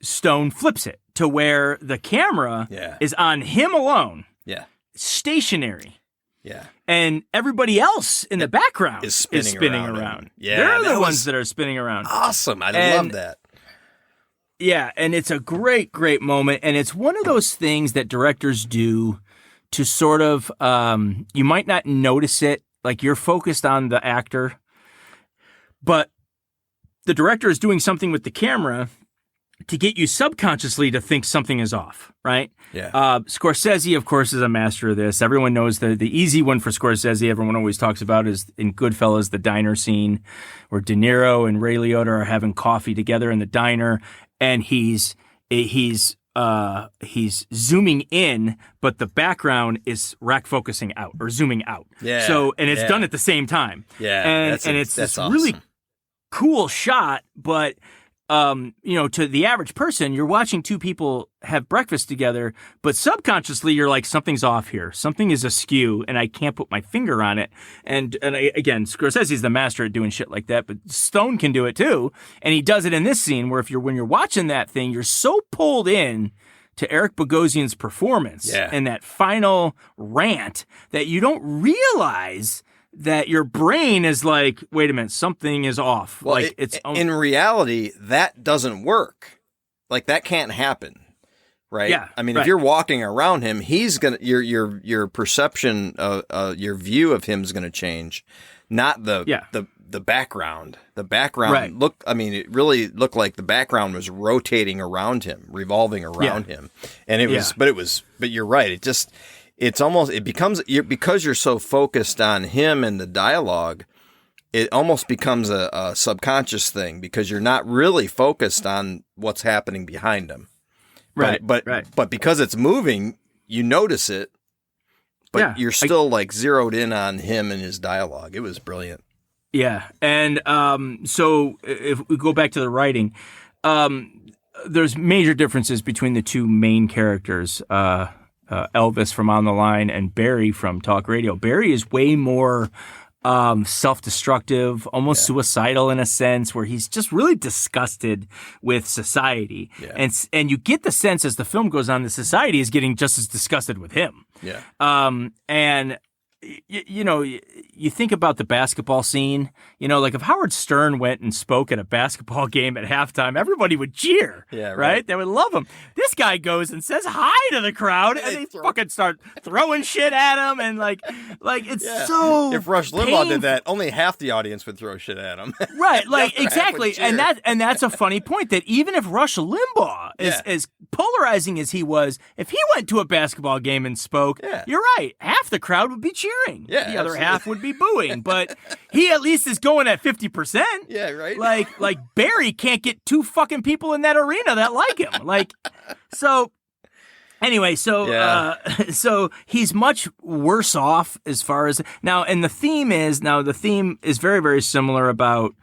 Stone flips it to where the camera is on him alone, stationary. Yeah. And everybody else in the background is spinning around. Yeah, they're the ones that are spinning around. Awesome. I love that. Yeah, and it's a great, great moment. And it's one of those things that directors do to sort of, you might not notice it, like you're focused on the actor, but the director is doing something with the camera to get you subconsciously to think something is off, right? Yeah. Scorsese, of course, is a master of this. Everyone knows the easy one for Scorsese, everyone always talks about is in Goodfellas, the diner scene where De Niro and Ray Liotta are having coffee together in the diner, and he's zooming in, but the background is rack focusing out or zooming out. Yeah. So, and it's done at the same time. Yeah. And it's this awesome. really cool shot, but to the average person, you're watching two people have breakfast together, but subconsciously you're like, something's off here. Something is askew, and I can't put my finger on it. And again, Scorsese's the master at doing shit like that, but Stone can do it too. And he does it in this scene where when you're watching that thing, you're so pulled in to Eric Bogosian's performance and that final rant that you don't realize that your brain is like, wait a minute, something is off. Well, like in reality, that doesn't work. Like that can't happen, right? Yeah. I mean, if you're walking around him, he's gonna your perception, your view of him is gonna change, not the background. The background it really looked like the background was rotating around him, revolving around him, and it was. But you're right. It becomes because you're so focused on him and the dialogue, it almost becomes a subconscious thing because you're not really focused on what's happening behind him. Right. But because it's moving, you notice it, but you're still like zeroed in on him and his dialogue. It was brilliant. Yeah. And so if we go back to the writing, there's major differences between the two main characters, Elvis from On the Line and Barry from Talk Radio. Barry is way more self-destructive, almost suicidal in a sense, where he's just really disgusted with society. Yeah. And you get the sense as the film goes on, the society is getting just as disgusted with him. Yeah. And you think about the basketball scene, like if Howard Stern went and spoke at a basketball game at halftime, everybody would cheer, right? They would love him. This guy goes and says hi to the crowd, and they fucking start throwing shit at him, and like it's so. If Rush Limbaugh did that, only half the audience would throw shit at him. Right, like exactly, and that's a funny point that even if Rush Limbaugh is as polarizing as he was, if he went to a basketball game and spoke, you're right, half the crowd would be cheering. Yeah, the other half would be booing, but he at least is going at 50%. Yeah, right. Like Barry can't get two fucking people in that arena that like him. Anyway, so he's much worse off as far as now, and the theme is very, very similar about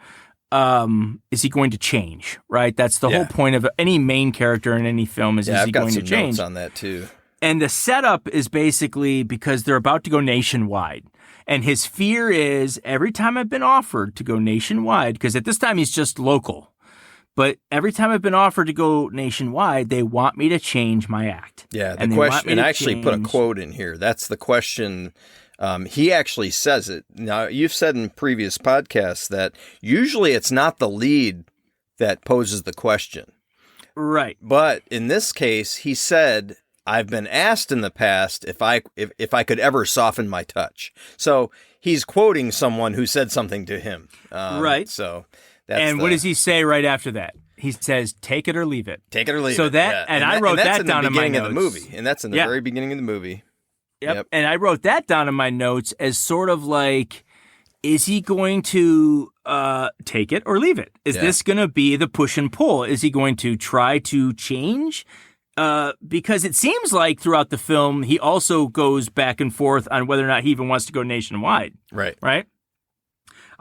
is he going to change? Right, that's the whole point of any main character in any film is he going to change? I've got some notes on that too. And the setup is basically because they're about to go nationwide. And his fear is every time I've been offered to go nationwide, because at this time he's just local, but every time I've been offered to go nationwide, they want me to change my act. Yeah, the question, and I actually put a quote in here. That's the question. He actually says it. Now, you've said in previous podcasts that usually it's not the lead that poses the question. Right. But in this case, he said, I've been asked in the past if I could ever soften my touch. So he's quoting someone who said something to him. Right. So what does he say right after that? He says, "Take it or leave it." Take it or leave it. So I wrote that down in my notes. Of the movie, and that's in the very beginning of the movie. Yep. And I wrote that down in my notes as sort of like, is he going to take it or leave it? Is this going to be the push and pull? Is he going to try to change? Because it seems like throughout the film, he also goes back and forth on whether or not he even wants to go nationwide. Right. Right?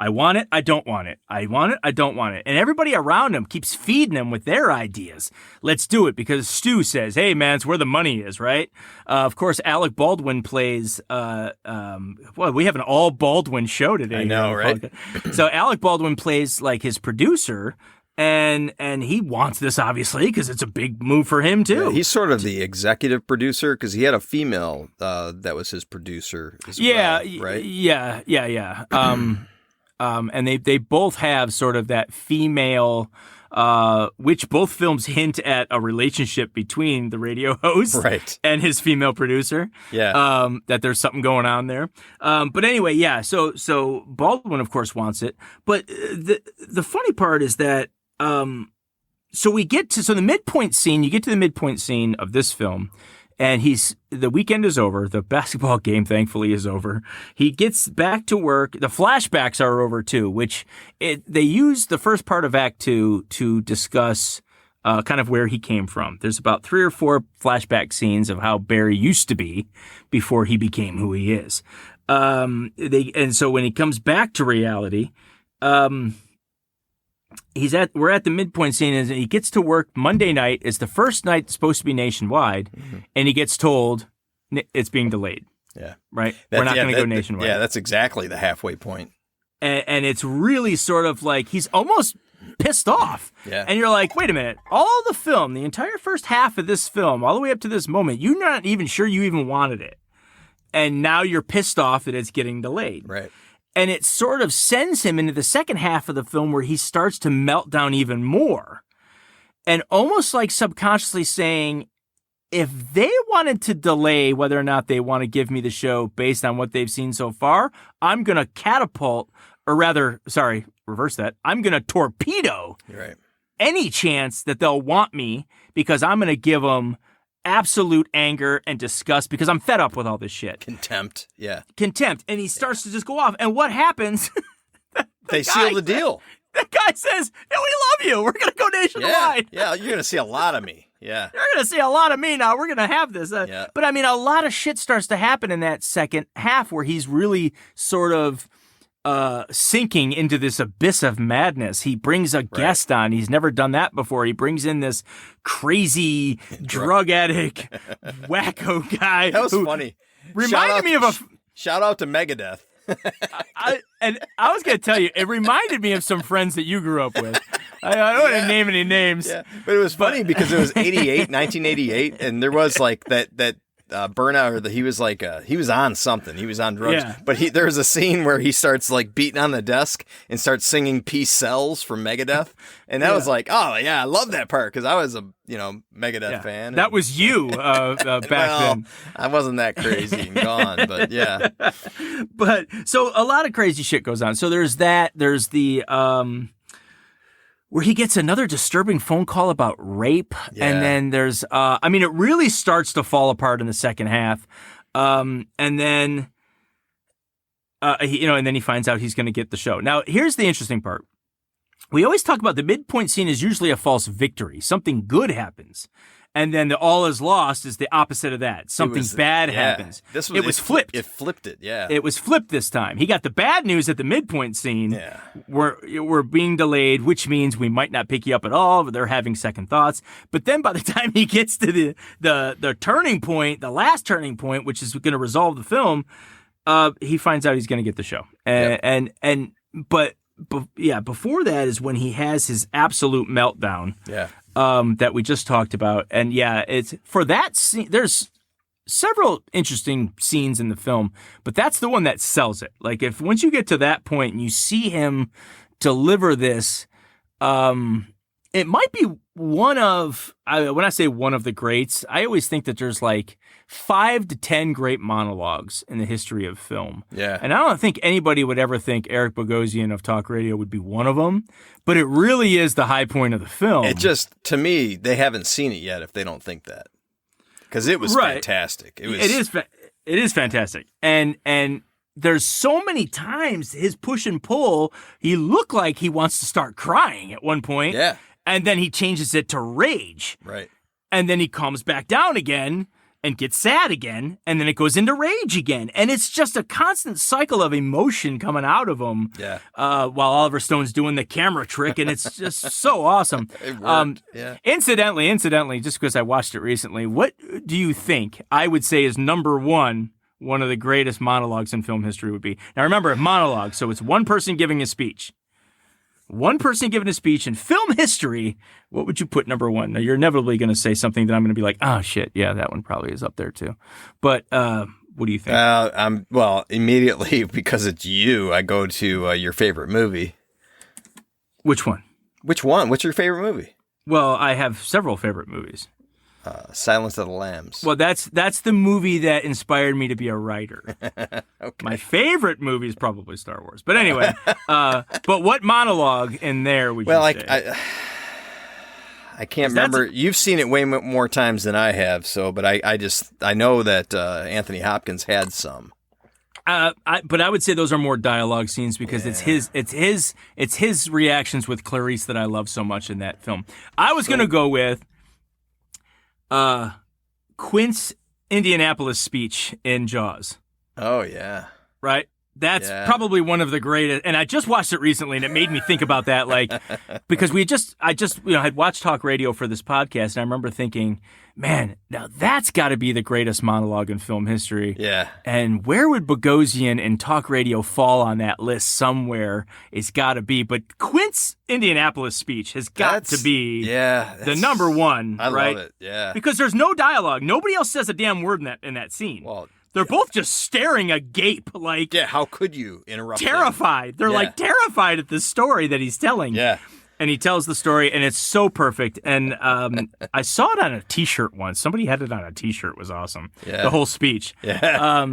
I want it. I don't want it. I want it. I don't want it. And everybody around him keeps feeding him with their ideas. Let's do it because Stu says, hey, man, it's where the money is, right? Of course, Alec Baldwin plays, we have an all Baldwin show today. I know, right? So Alec Baldwin plays like his producer. And he wants this, obviously, because it's a big move for him, too. Yeah, he's sort of the executive producer because he had a female that was his producer as well, right? Yeah. And they both have sort of that female, which both films hint at a relationship between the radio host and his female producer. Yeah. That there's something going on there. But anyway, yeah. So Baldwin, of course, wants it. But the funny part is that so the midpoint scene. You get to the midpoint scene of this film. And the weekend is over. The basketball game, thankfully, is over. He gets back to work. The flashbacks are over, too, which they use the first part of Act 2 to discuss kind of where he came from. There's about 3 or 4 flashback scenes of how Barry used to be before he became who he is. And so when he comes back to reality, we're at the midpoint scene, and he gets to work Monday night. It's the first night it's supposed to be nationwide, and he gets told it's being delayed. Yeah. Right? We're not going to go nationwide. Yeah, that's exactly the halfway point. And it's really sort of like he's almost pissed off. Yeah. And you're like, wait a minute. All the film, the entire first half of this film, all the way up to this moment, you're not even sure you even wanted it. And now you're pissed off that it's getting delayed. Right. And it sort of sends him into the second half of the film where he starts to melt down even more. And almost like subconsciously saying, if they wanted to delay whether or not they want to give me the show based on what they've seen so far, I'm going to catapult, or rather, sorry, reverse that. I'm going to torpedo any chance that they'll want me, because I'm going to give them absolute anger and disgust because I'm fed up with all this shit. Contempt. Yeah. Contempt. And he starts to just go off. And what happens? They seal the deal. The guy says, hey, we love you. We're going to go nationwide. Yeah, you're going to see a lot of me. Yeah. You're going to see a lot of me now. We're going to have this. But I mean, a lot of shit starts to happen in that second half where he's really sort of sinking into this abyss of madness. He brings a guest on. He's never done that before. He brings in this crazy drug addict, wacko guy. That was funny. Reminded me of a... Shout out to Megadeth. I was going to tell you, it reminded me of some friends that you grew up with. I don't want to name any names. Yeah. But it was funny because it was 1988, and there was like that burnout, or he was like he was on something. He was on drugs. Yeah. But there was a scene where he starts like beating on the desk and starts singing "Peace Sells" from Megadeth, and that was like, oh yeah, I love that part because I was a Megadeth fan. That was you back then. I wasn't that crazy and gone, but yeah. But so a lot of crazy shit goes on. So there's that. There's the where he gets another disturbing phone call about rape. Yeah. And then there's, it really starts to fall apart in the second half. And then he finds out he's going to get the show. Now, here's the interesting part. We always talk about the midpoint scene is usually a false victory. Something good happens. And then the all is lost is the opposite of that. Something bad happens. It was flipped. It flipped it, yeah. It was flipped this time. He got the bad news at the midpoint scene. Yeah. We're being delayed, which means we might not pick you up at all. They're having second thoughts. But then by the time he gets to the turning point, the last turning point, which is going to resolve the film, he finds out he's going to get the show. But before that is when he has his absolute meltdown. Yeah. That we just talked about. And it's for that scene. There's several interesting scenes in the film, but that's the one that sells it. Like once you get to that point and you see him deliver this, it might be one of, when I say one of the greats, I always think that there's like 5 to 10 great monologues in the history of film. Yeah. And I don't think anybody would ever think Eric Bogosian of Talk Radio would be one of them, but it really is the high point of the film. It just, to me, they haven't seen it yet if they don't think that. Because it was fantastic. It is fantastic. And there's so many times his push and pull, he looked like he wants to start crying at one point. Yeah. And then he changes it to rage. Right. And then he calms back down again and gets sad again. And then it goes into rage again. And it's just a constant cycle of emotion coming out of him. Yeah. While Oliver Stone's doing the camera trick. And it's just so awesome. It worked. Incidentally, just because I watched it recently, what do you think I would say is number one of the greatest monologues in film history would be? Now remember, monologue, so it's one person giving a speech. One person giving a speech in film history, what would you put number one? Now, you're inevitably going to say something that I'm going to be like, oh, shit, yeah, that one probably is up there, too. But what do you think? Immediately, because it's you, I go to your favorite movie. Which one? Which one? What's your favorite movie? Well, I have several favorite movies. Silence of the Lambs. Well, that's the movie that inspired me to be a writer. Okay. My favorite movie is probably Star Wars. But anyway, but what monologue in there would you say? I can't remember. You've seen it way more times than I have. But I know that Anthony Hopkins had some. But I would say those are more dialogue scenes because it's his reactions with Clarice that I love so much in that film. I was going to go with Quint's Indianapolis speech in Jaws. Oh yeah. Right? That's Yeah. probably one of the greatest, and I just watched it recently, and it made me think about that, like, because I just had watched talk radio for this podcast, and I remember thinking, man, now that's got to be the greatest monologue in film history. Yeah. And where would Bogosian and talk radio fall on that list? Somewhere it's got to be, but Quint's Indianapolis speech has got to be the number one. I right? love it. Yeah. Because there's no dialogue. Nobody else says a damn word in that scene. Well. They're both just staring agape, like... Yeah, how could you interrupt terrified. They're like terrified at the story that he's telling. Yeah. And he tells the story, and it's so perfect. And I saw it on a T-shirt once. Somebody had it on a T-shirt. It was awesome. Yeah. The whole speech. Yeah.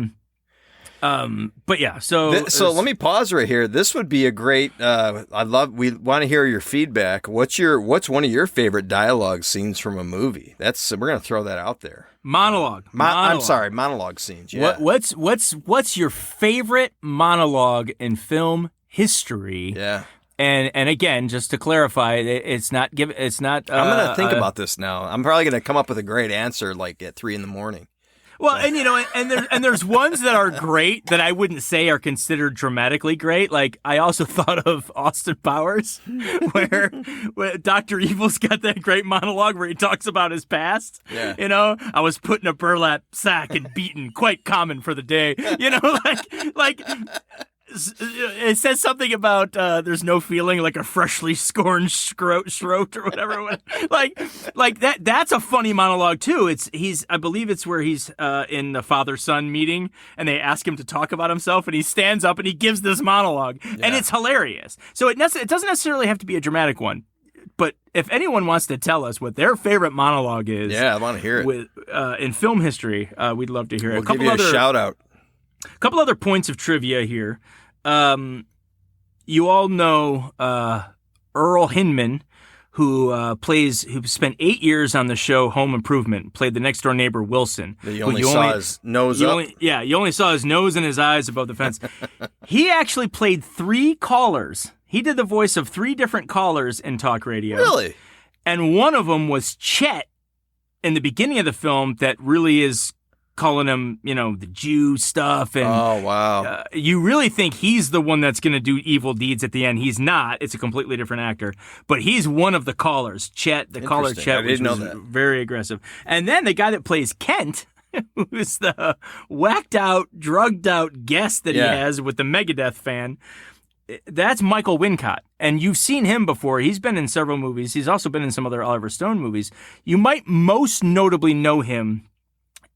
But yeah, so let me pause right here. This would be a great. We want to hear your feedback. What's one of your favorite dialogue scenes from a movie? We're gonna throw that out there. Monologue. I'm sorry, monologue scenes. Yeah. What's your favorite monologue in film history? Yeah. And again, just to clarify, it's not. I'm gonna think about this now. I'm probably gonna come up with a great answer like at 3 a.m. Well, and there's ones that are great that I wouldn't say are considered dramatically great. Like I also thought of Austin Powers, where Dr. Evil's got that great monologue where he talks about his past. Yeah. I was put in a burlap sack and beaten, quite common for the day. Like. It says something about there's no feeling like a freshly scorned throat or whatever. like that's a funny monologue too. I believe it's where he's in the father-son meeting and they ask him to talk about himself and he stands up and he gives this monologue and it's hilarious. So it doesn't necessarily have to be a dramatic one. But if anyone wants to tell us what their favorite monologue is, I want to hear it. In film history, we'd love to hear it. We'll give you a shout out. A couple other points of trivia here. You all know Earl Hindman, who spent 8 years on the show Home Improvement, played the next door neighbor Wilson. You only saw his nose up. You only saw his nose and his eyes above the fence. He actually played 3 callers. He did the voice of 3 different callers in talk radio. Really? And one of them was Chet in the beginning of the film that really is calling him, the Jew stuff. And, oh, wow. You really think he's the one that's going to do evil deeds at the end. He's not. It's a completely different actor. But he's one of the callers. Chet, the caller Chet, was very aggressive. And then the guy that plays Kent, who's the whacked out, drugged out guest that he has with the Megadeth fan, that's Michael Wincott. And you've seen him before. He's been in several movies. He's also been in some other Oliver Stone movies. You might most notably know him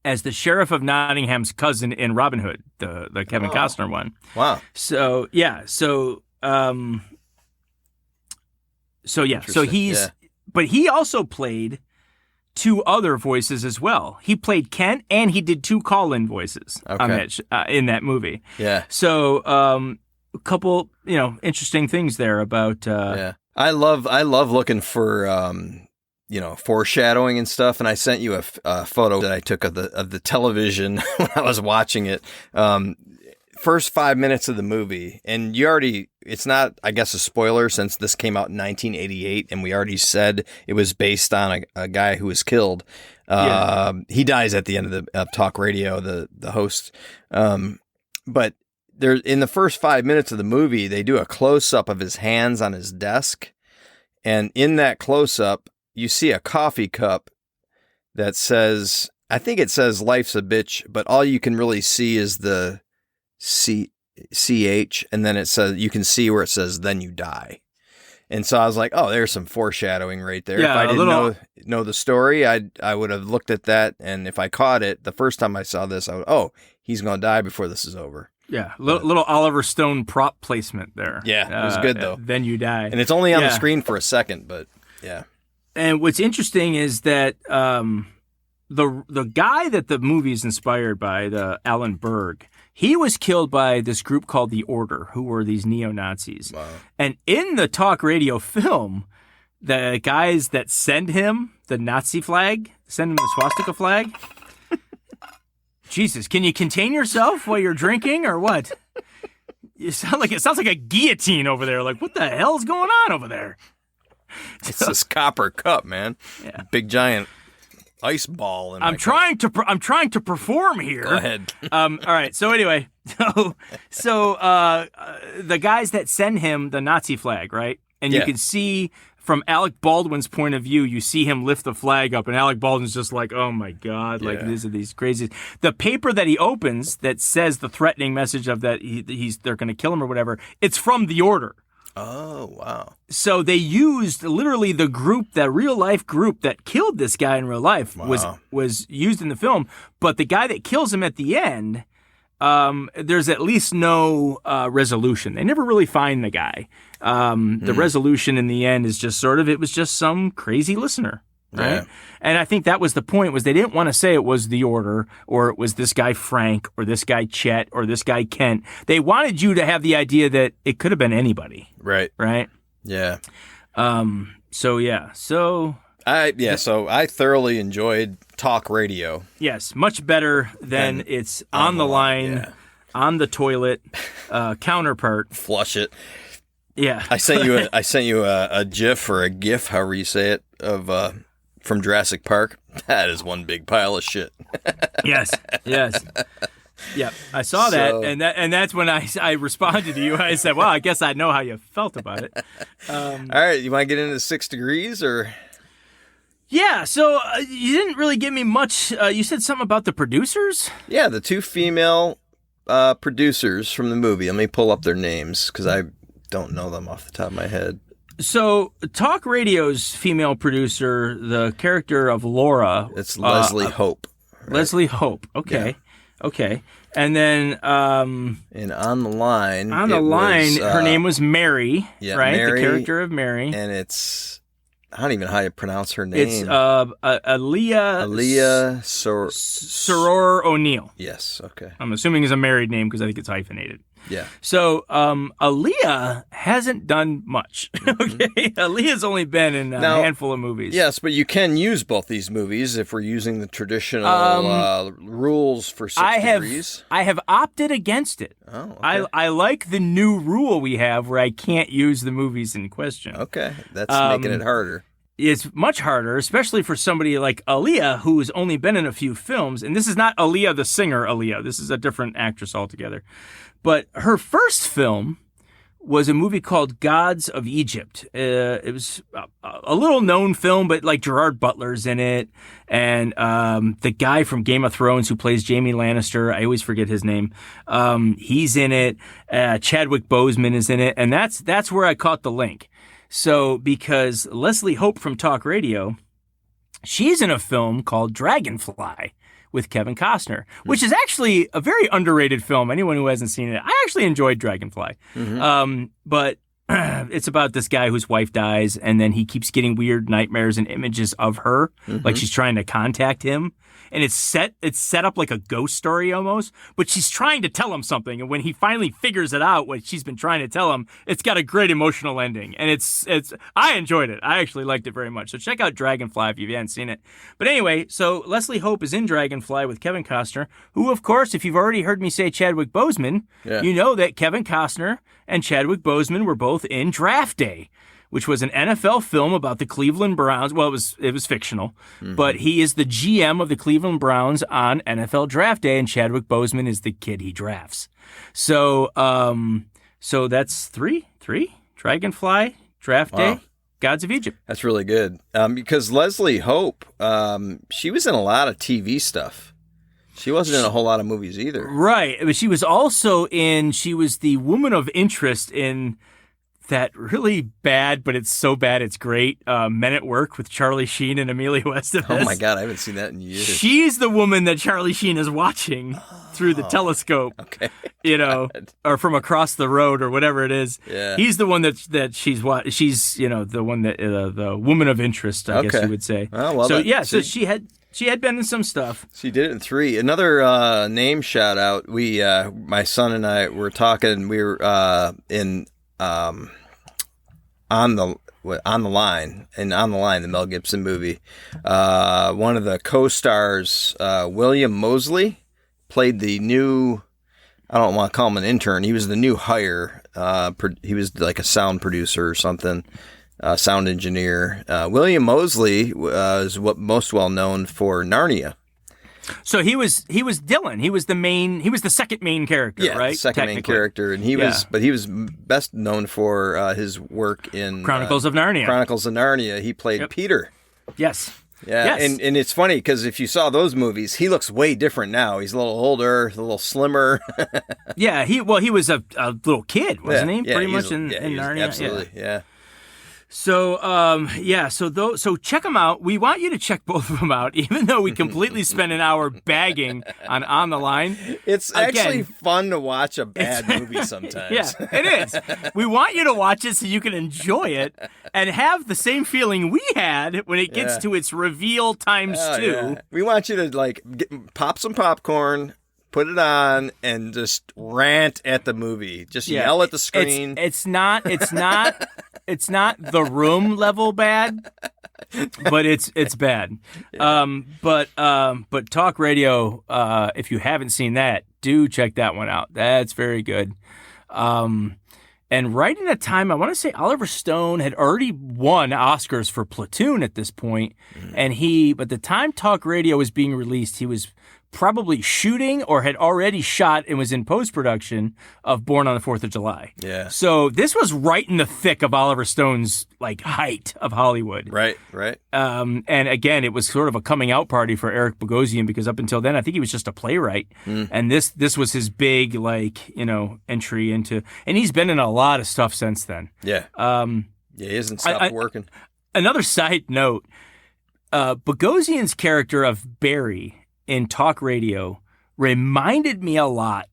as the sheriff of Nottingham's cousin in Robin Hood, the Kevin Costner one. Wow. So but he also played 2 other voices as well. He played Kent and he did 2 call-in voices in that movie. Yeah. So a couple, interesting things there about. I love looking for. Foreshadowing and stuff. And I sent you a photo that I took of the television when I was watching it. First 5 minutes of the movie, and it's not, I guess, a spoiler since this came out in 1988, and we already said it was based on a guy who was killed. He dies at the end of talk radio, the host. But there, in the first 5 minutes of the movie, they do a close up of his hands on his desk, and in that close up, you see a coffee cup that says, I think it says "Life's a bitch," but all you can really see is the CH, and then it says, you can see where it says "Then you die." And so I was like, oh, there's some foreshadowing right there. Yeah, if I didn't know the story, I would have looked at that, and if I caught it the first time I saw this, he's going to die before this is over. Yeah, little Oliver Stone prop placement there. Yeah, it was good though. Then you die. And it's only on the screen for a second, but yeah. And what's interesting is that the guy that the movie is inspired by, the Alan Berg, he was killed by this group called the Order, who were these neo-Nazis. Wow. And in the talk radio film, the guys that send him the Nazi flag, send him the swastika flag. Jesus, can you contain yourself while you're drinking or what? It sounds like a guillotine over there. Like, what the hell's going on over there? It's this copper cup, man. Yeah. Big giant ice ball in my I'm trying to perform here. Go ahead. All right. So anyway, so the guys that send him the Nazi flag, right? And you can see from Alec Baldwin's point of view, you see him lift the flag up, and Alec Baldwin's just like, "Oh my God!" Like these are these crazy. The paper that he opens that says the threatening message of that they're going to kill him or whatever. It's from the Order. Oh, wow. So they used literally the group, that real life group that killed this guy in real life was used in the film. But the guy that kills him at the end, there's at least no resolution. They never really find the guy. The resolution in the end is just it was just some crazy listener. Right. Yeah. And I think that was the point, was they didn't want to say it was the Order or it was this guy Frank or this guy Chet or this guy Kent. They wanted you to have the idea that it could have been anybody. Right. Right. Yeah. So I thoroughly enjoyed talk radio. Yes. Much better than its on the line, on the toilet, counterpart. Flush it. Yeah. I sent you a GIF or a GIF, however you say it, of from Jurassic Park. That is one big pile of shit. Yes. Yeah, I saw that, and that's when I responded to you. I said, "Well, I guess I know how you felt about it." All right, you want to get into 6 Degrees or? Yeah. So you didn't really give me much. You said something about the producers. Yeah, the 2 female producers from the movie. Let me pull up their names because I don't know them off the top of my head. So, Talk Radio's female producer, the character of Laura. It's Leslie Hope. Right? Leslie Hope. Okay. Yeah. Okay. And then... and on the line... her name was Mary, right? Mary, the character of Mary. And it's... I don't even know how to pronounce her name. It's Aaliyah Soror O'Neill. Yes, okay. I'm assuming it's a married name because I think it's hyphenated. Yeah. So, Aaliyah hasn't done much. Okay. Aaliyah's only been in a handful of movies. Yes, but you can use both these movies if we're using the traditional rules for 6 Degrees. I have opted against it. Oh, okay. I like the new rule we have where I can't use the movies in question. Okay. That's making it harder. It's much harder, especially for somebody like Aaliyah, who's only been in a few films. And this is not Aaliyah, the singer Aaliyah. This is a different actress altogether. But her first film was a movie called Gods of Egypt. It was a little known film, but like Gerard Butler's in it. And the guy from Game of Thrones who plays Jaime Lannister, I always forget his name. He's in it. Chadwick Boseman is in it. And that's where I caught the link. So because Leslie Hope from Talk Radio, she's in a film called Dragonfly with Kevin Costner, which is actually a very underrated film. Anyone who hasn't seen it, I actually enjoyed Dragonfly. Mm-hmm. But it's about this guy whose wife dies, and then he keeps getting weird nightmares and images of her, like she's trying to contact him. And it's set up like a ghost story almost, but she's trying to tell him something. And when he finally figures it out, what she's been trying to tell him, it's got a great emotional ending. And I enjoyed it. I actually liked it very much. So check out Dragonfly if you haven't seen it. But anyway, so Leslie Hope is in Dragonfly with Kevin Costner, who, of course, if you've already heard me say Chadwick Boseman, you know that Kevin Costner and Chadwick Boseman were both in Draft Day, which was an NFL film about the Cleveland Browns. Well, it was fictional, but he is the GM of the Cleveland Browns on NFL Draft Day, and Chadwick Boseman is the kid he drafts. So that's three. Dragonfly, Draft Day, Gods of Egypt. That's really good. Because Leslie Hope, she was in a lot of TV stuff. She wasn't in a whole lot of movies either. Right. But she was also she was the woman of interest in that really bad, but it's so bad it's great, Men at Work with Charlie Sheen and Emilio Estevez. Oh my God, I haven't seen that in years. She's the woman that Charlie Sheen is watching through the telescope, or from across the road or whatever it is. Yeah. He's the one that she's the one that the woman of interest, I guess you would say. Oh, well, so she had been in some stuff. She did it in 3. Another name shout out. We, my son and I were talking. We were in on the line, the Mel Gibson movie. One of the co-stars, William Moseley, played the new. I don't want to call him an intern. He was the new hire. He was like a sound producer or something. sound engineer. William Moseley is most well known for Narnia. So he was Dylan. He was the second main character, right? Second main character, and he was best known for his work in Chronicles of Narnia. Chronicles of Narnia. He played Peter. Yes. Yeah, yes. And it's funny because if you saw those movies, he looks way different now. He's a little older, a little slimmer. Yeah, he was a little kid, wasn't he? Yeah, Pretty much in Narnia. Absolutely, yeah. So, so check them out. We want you to check both of them out, even though we completely spent an hour bagging on the line. It's actually fun to watch a bad movie sometimes. Yeah, it is. We want you to watch it so you can enjoy it and have the same feeling we had when it gets to its reveal times 2. Yeah. We want you to pop some popcorn, put it on, and just rant at the movie. Just yell at the screen. It's not The Room level bad, but it's bad. But Talk Radio, if you haven't seen that, do check that one out. That's very good. And right in a time, I want to say Oliver Stone had already won Oscars for Platoon at this point, and but the time Talk Radio was being released, he was probably shooting or had already shot and was in post-production of Born on the 4th of July. Yeah. So this was right in the thick of Oliver Stone's height of Hollywood. Right. And again, it was sort of a coming out party for Eric Bogosian because up until then, I think he was just a playwright. And this was his big, entry into, and he's been in a lot of stuff since then. Yeah. He hasn't stopped working. Another side note, Bogosian's character of Barry in Talk Radio reminded me a lot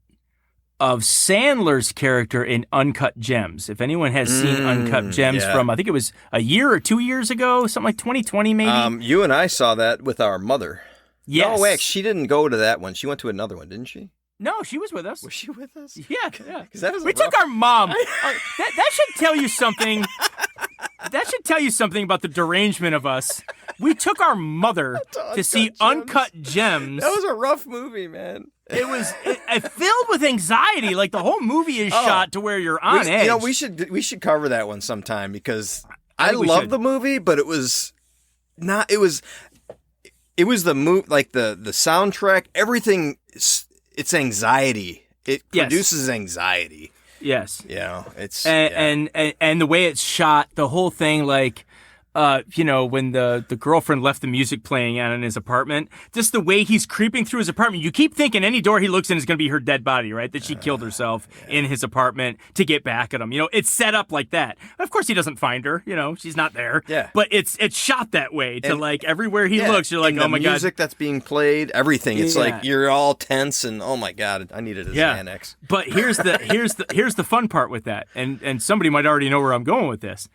of Sandler's character in Uncut Gems. If anyone has seen Uncut Gems from, I think it was a year or 2 years ago, something like 2020 maybe. You and I saw that with our mother. Yes. No, wait, she didn't go to that one. She went to another one, didn't she? No, she was with us. Was she with us? Yeah. We took our mom. That should tell you something. That should tell you something about the derangement of us. We took our mother to see Uncut Gems. That was a rough movie, man. It was filled with anxiety. The whole movie is shot to where you're on edge. We should cover that one sometime because I love the movie, but it was not. It was the movie, the soundtrack, everything. It's anxiety. It produces anxiety. Yes. It's and the way it's shot, the whole thing, when the girlfriend left the music playing out in his apartment, just the way he's creeping through his apartment, you keep thinking any door he looks in is going to be her dead body, right? That she killed herself in his apartment to get back at him. It's set up like that. Of course, he doesn't find her. She's not there. Yeah. But it's shot that way to everywhere he looks, you're like, oh my god. The music that's being played, everything. It's like you're all tense and oh my god, I needed a Xanax. But here's the fun part with that, and somebody might already know where I'm going with this.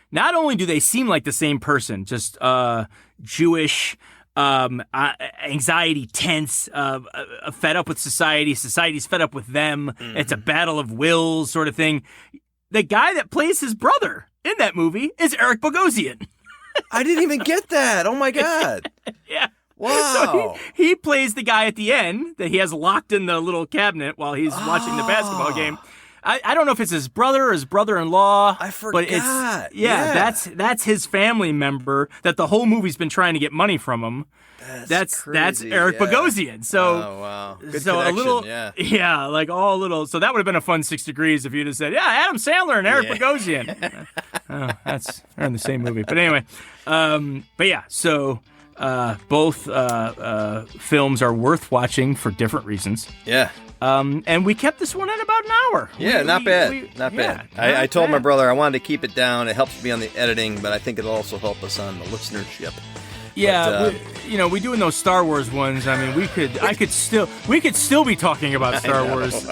Not only do they seem like the same person, just Jewish, anxiety, tense, fed up with society, society's fed up with them, it's a battle of wills sort of thing. The guy that plays his brother in that movie is Eric Bogosian. I didn't even get that. Oh my god. Yeah. Wow. So he plays the guy at the end that he has locked in the little cabinet while he's watching the basketball game. I don't know if it's his brother or his brother-in-law. I forgot. But that's his family member that the whole movie's been trying to get money from him. That's Eric Bogosian. So, oh, wow. Good so connection, a little, all a little. So that would have been a fun 6 Degrees if you'd have said, Adam Sandler and Eric Bogosian. They're in the same movie. But anyway, so both films are worth watching for different reasons. Yeah. And we kept this one at about an hour. Yeah, not bad. I told my brother I wanted to keep it down. It helps me on the editing, but I think it'll also help us on the listenership. Yeah, we doing those Star Wars ones. I mean, we could still be talking about Star Wars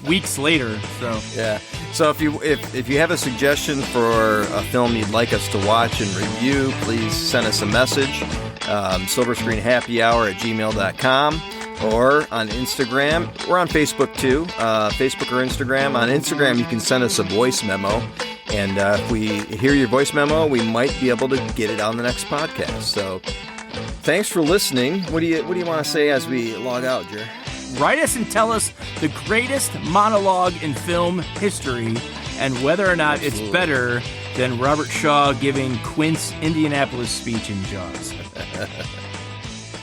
weeks later. So yeah. So if you have a suggestion for a film you'd like us to watch and review, please send us a message. silverscreenhappyhour@gmail.com. Or on Instagram. We're on Facebook too, Facebook or Instagram. On Instagram, you can send us a voice memo, and if we hear your voice memo, we might be able to get it on the next podcast. So, thanks for listening. What do you want to say as we log out, Jer? Write us and tell us the greatest monologue in film history, and whether or not it's better than Robert Shaw giving Quint's Indianapolis speech in Jaws.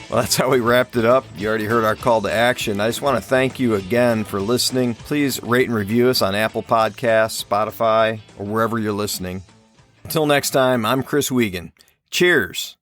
Well, that's how we wrapped it up. You already heard our call to action. I just want to thank you again for listening. Please rate and review us on Apple Podcasts, Spotify, or wherever you're listening. Until next time, I'm Chris Wiegand. Cheers.